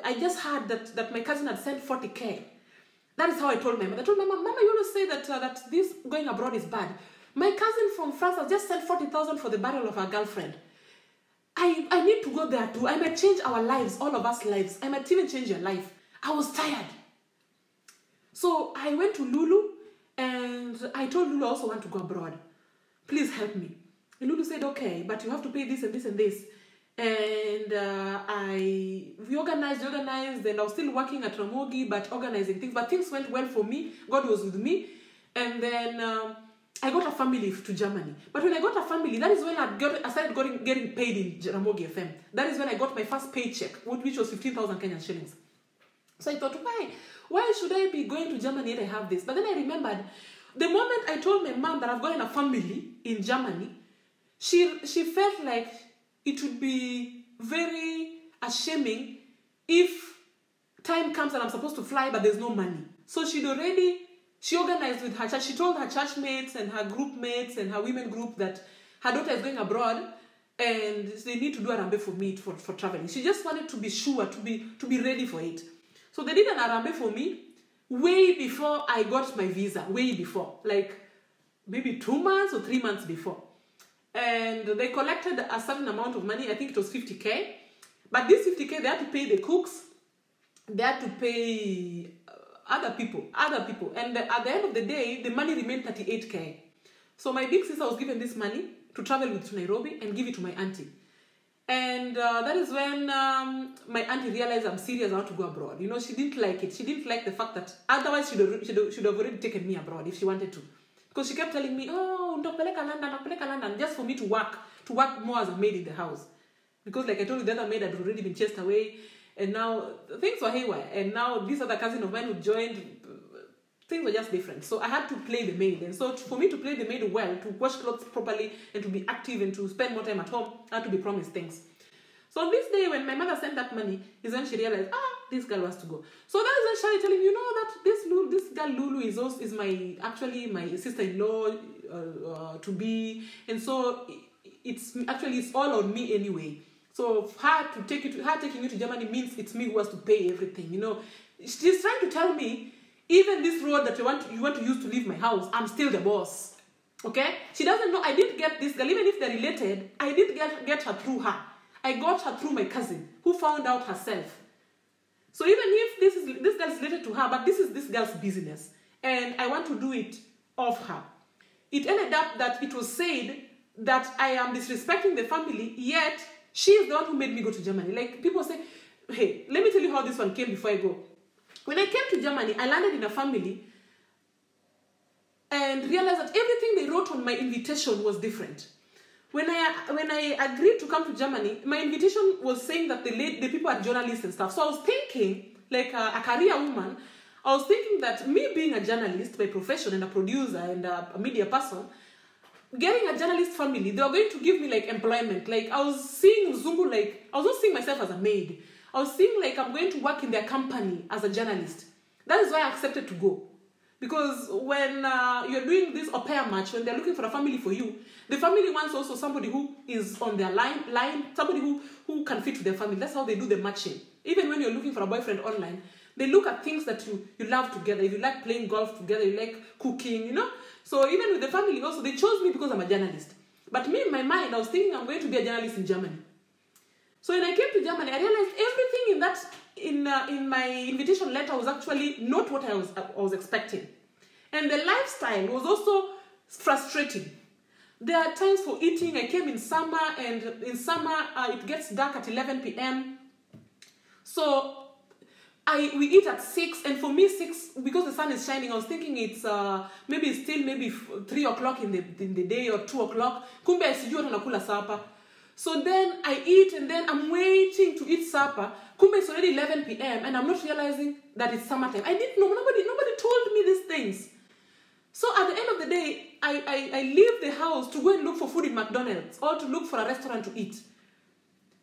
I just heard that my cousin had sent 40K. That is how I told my mother. I told my mom, Mama, you always say that this going abroad is bad. My cousin from France has just sent 40,000 for the burial of her girlfriend. I need to go there too. I might change our lives, all of us lives. I might even change your life. I was tired. So I went to Lulu and I told Lulu I also want to go abroad. Please help me. And Lulu said, okay, but you have to pay this and this and this. And we organized, and I was still working at Ramogi, but organizing things. But things went well for me. God was with me. And then I got a family to Germany. But when I got a family, that is when I started getting paid in Ramogi FM. That is when I got my first paycheck, which was 15,000 Kenyan shillings. So I thought, why should I be going to Germany and I have this? But then I remembered, the moment I told my mom that I've gotten a family in Germany, she felt like it would be very ashaming if time comes and I'm supposed to fly, but there's no money. So she organized with her church. She told her church mates and her group mates and her women group that her daughter is going abroad and they need to do a rambe for me for traveling. She just wanted to be sure, to be ready for it. So they did an arambe for me way before I got my visa, way before, like maybe 2 months or 3 months before. And they collected a certain amount of money, I think it was 50K. But this 50K, they had to pay the cooks, they had to pay other people. And at the end of the day, the money remained 38K. So my big sister was given this money to travel with to Nairobi and give it to my auntie. And that is when my auntie realized I'm serious, I want to go abroad. You know, she didn't like it. She didn't like the fact that otherwise she'd have already taken me abroad if she wanted to. Because she kept telling me, oh, ndakupeleka London, just for me to work more as a maid in the house. Because like I told you, the other maid had already been chased away. And now things were haywire. And now this other cousin of mine who joined, things were just different. So I had to play the maid. And so for me to play the maid well, to wash clothes properly, and to be active and to spend more time at home, I had to be promised things. So on this day, when my mother sent that money, is when she realized, this girl was to go. So that is when she started telling me, you know that this girl Lulu is my sister-in-law to be. And so it's all on me anyway. So her taking you to Germany means it's me who has to pay everything, you know. She's trying to tell me, even this road that you want to use to leave my house, I'm still the boss. Okay? She doesn't know I didn't get this girl. Even if they're related, I didn't get her through her. I got her through my cousin, who found out herself. So even if this girl is related to her, but this is this girl's business, and I want to do it off her. It ended up that it was said that I am disrespecting the family, yet she is the one who made me go to Germany. Like, people say, hey, let me tell you how this one came before I go. When I came to Germany, I landed in a family and realized that everything they wrote on my invitation was different. When I agreed to come to Germany, my invitation was saying that the people are journalists and stuff. So I was thinking, like a career woman, I was thinking that me being a journalist by profession and a producer and a media person, getting a journalist family, they were going to give me like employment. Like I was seeing Zungu, like I was not seeing myself as a maid. I was seeing like I'm going to work in their company as a journalist. That is why I accepted to go. Because when you're doing this au pair match, when they're looking for a family for you, the family wants also somebody who is on their line, somebody who can fit to their family. That's how they do the matching. Even when you're looking for a boyfriend online, they look at things that you love together. If you like playing golf together, you like cooking, you know. So even with the family also, they chose me because I'm a journalist. But me in my mind, I was thinking I'm going to be a journalist in Germany. So when I came to Germany, I realized everything in my invitation letter was actually not what I was expecting. And the lifestyle was also frustrating. There are times for eating. I came in summer, and in summer it gets dark at 11 p.m. So we eat at 6, and for me 6, because the sun is shining, I was thinking it's maybe 3 o'clock in the day or 2 o'clock. Kumbe sijui watu nakula supper. So then I eat, and then I'm waiting to eat supper. Kumbe it's already 11 p.m. and I'm not realizing that it's summertime. I didn't know. Nobody told me these things. So at the end of the day, I leave the house to go and look for food in McDonald's or to look for a restaurant to eat.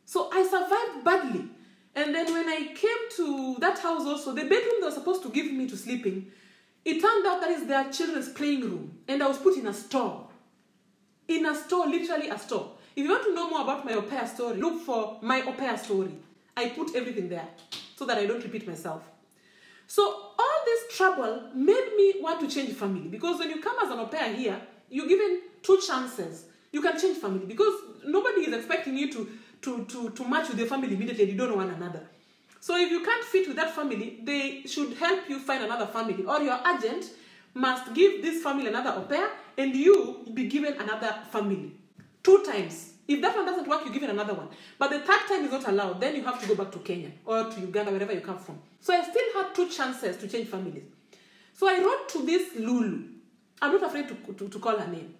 So I survived badly. And then when I came to that house also, the bedroom they were supposed to give me to sleep in, it turned out that is their children's playing room. And I was put in a store. In a store, literally a store. If you want to know more about my au pair story, look for my au pair story. I put everything there so that I don't repeat myself. So all this trouble made me want to change family. Because when you come as an au pair here, you're given 2 chances. You can change family because nobody is expecting you to match with your family immediately and you don't know one another. So if you can't fit with that family, they should help you find another family. Or your agent must give this family another au pair and you be given another family. 2 times. If that one doesn't work, you're given another one. But the 3rd time is not allowed. Then you have to go back to Kenya or to Uganda, wherever you come from. So I still had 2 chances to change families. So I wrote to this Lulu. I'm not afraid to call her name.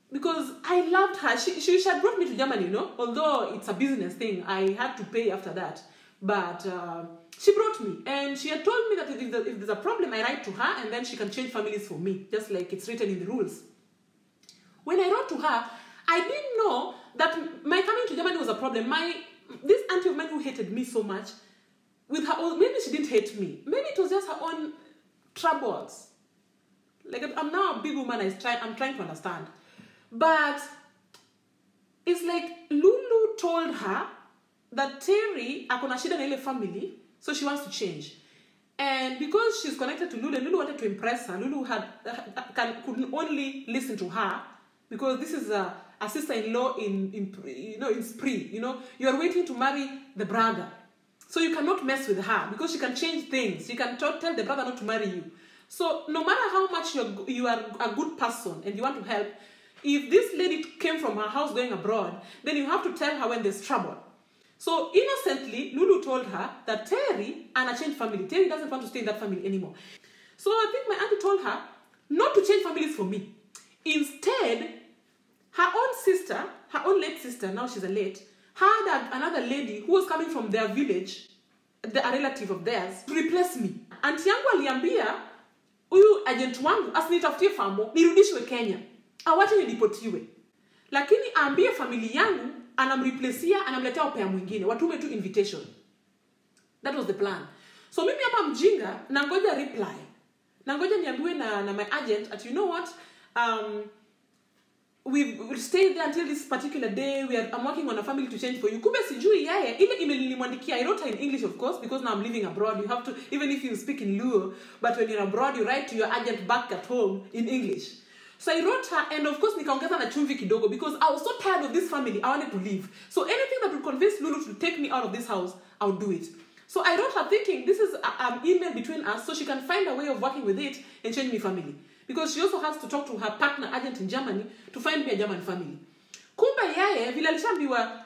Because I loved her. She had brought me to Germany, you know. Although it's a business thing, I had to pay after that. But she brought me. And she had told me that if there's a problem, I write to her and then she can change families for me. Just like it's written in the rules. When I wrote to her, I didn't know that my coming to Germany was a problem. This auntie of mine who hated me so much, with her own, maybe she didn't hate me. Maybe it was just her own troubles. Like, I'm now a big woman, I'm trying to understand. But it's like Lulu told her that Terry akona shida na ile family So she wants to change. And because she's connected to Lulu, and Lulu wanted to impress her, Lulu couldn't only listen to her, because this is a sister-in-law in spree. You are waiting to marry the brother. So you cannot mess with her, because she can change things. She can tell the brother not to marry you. So no matter how much you are a good person and you want to help, if this lady came from her house going abroad, then you have to tell her when there's trouble. So innocently, Lulu told her that Terry and a changed family. Terry doesn't want to stay in that family anymore. So I think my auntie told her not to change families for me. Instead, her own late sister, now she's a late, had another lady who was coming from their village, a relative of theirs, to replace me. Auntie yangu aliambia, huyu agent wangu asinitafutie famo, nirudishwe Kenya. Awache nidipotiwe. Lakini aambie family yangu, anamreplaceia, anamletea opea mwingine. Watume tu invitation. That was the plan. So mimi hapa mjinga, nangoja reply. Nangoja niambiwe na my agent, at you know what, we'll stay there until this particular day. I'm working on a family to change for you. Kumbe sijui yeye, ile email nilimwandikia, I wrote her in English, of course, because now I'm living abroad. You have to, even if you speak in Luo, but when you're abroad, you write to your agent back at home in English. So I wrote her, and of course, nikaongeza na chumvi kidogo, because I was so tired of this family, I wanted to leave. So anything that would convince Lulu to take me out of this house, I would do it. So I wrote her thinking, this is an email between us, so she can find a way of working with it and change me family. Because she also has to talk to her partner agent in Germany to find me a German family. Kumbe yeye, vile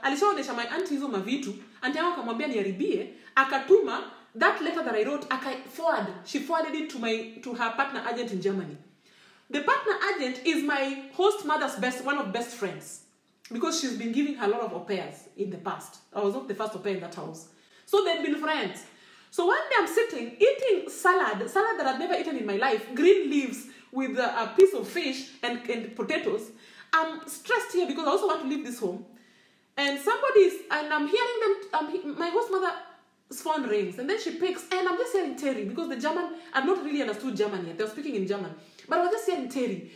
alishaonesha my auntie hizo mavitu, auntie yangu akamwambia niharibie, akatuma that letter that I wrote, she forwarded it to her partner agent in Germany. The partner agent is my host mother's one of best friends, because she's been giving her a lot of au pairs in the past. I was not the first au pair in that house. So they've been friends. So one day I'm sitting, eating salad that I've never eaten in my life, green leaves with a piece of fish and potatoes. I'm stressed here because I also want to leave this home. And I'm hearing them, my host mother's phone rings, and then she picks, and I'm just hearing Terry, because the German, I've not really understood German yet. They were speaking in German. But I was just hearing Terry,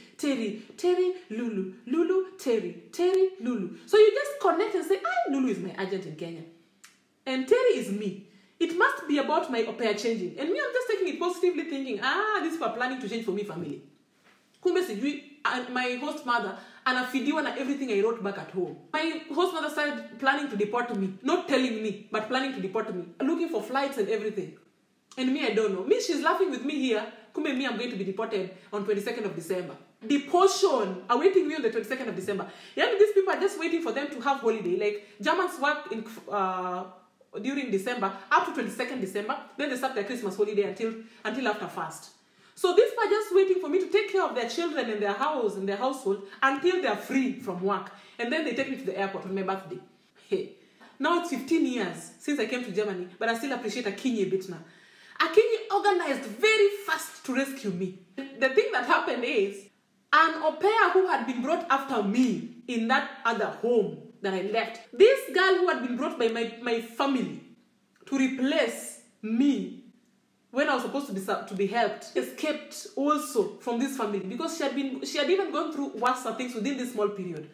Lulu, Terry, Lulu. So you just connect and say, Lulu is my agent in Kenya. And Terry is me. It must be about my au pair changing. And me, I'm just taking it positively, thinking, this is for planning to change for me family. Kumbe sijui, my host mother, anafidiwa na everything I wrote back at home. My host mother started planning to deport me. Not telling me, but planning to deport me. Looking for flights and everything. And me, I don't know. Me, she's laughing with me here. Kumbe me, I'm going to be deported on 22nd of December. Deportation awaiting me on the 22nd of December. Yeah, these people are just waiting for them to have holiday. Like, Germans work in during December, up to 22nd December, then they start their Christmas holiday until after fast. So these people are just waiting for me to take care of their children and their house and their household until they are free from work. And then they take me to the airport on my birthday. Hey. Now it's 15 years since I came to Germany, but I still appreciate Akinyi a bit now. Akinyi organized very fast to rescue me. The thing that happened is, an au pair who had been brought after me in that other home that I left, this girl who had been brought by my family to replace me when I was supposed to be helped, escaped also from this family, because she had even gone through worse things within this small period.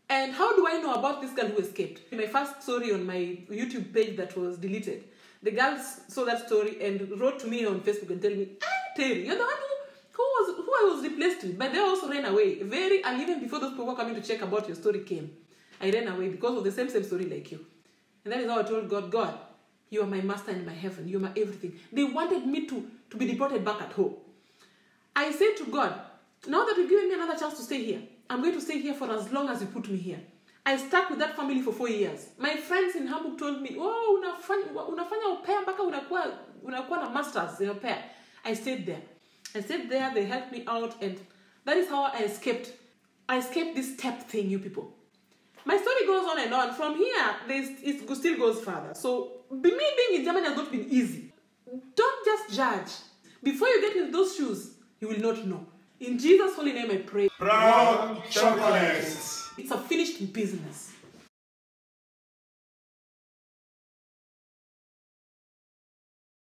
And how do I know about this girl who escaped? In my first story on my YouTube page that was deleted, the girl saw that story and wrote to me on Facebook and told me, Terry, you're the one who I was replaced with. But they also ran away. And even before those people coming to check about your story came, I ran away because of the same story like you. And that is how I told God, you are my master in my heaven. You are my everything. They wanted me to be deported back at home. I said to God, now that you've given me another chance to stay here, I'm going to stay here for as long as you put me here. I stuck with that family for 4 years. My friends in Hamburg told me, unafanya au pair mpaka unakuwa na masters in au pair. I stayed there. They helped me out, and that is how I escaped. I escaped this step thing, you people. My story goes on and on. From here, it still goes further. So, me being in Germany has not been easy. Don't just judge. Before you get into those shoes, you will not know. In Jesus' holy name I pray. Proud Chocolates. It's a finished business.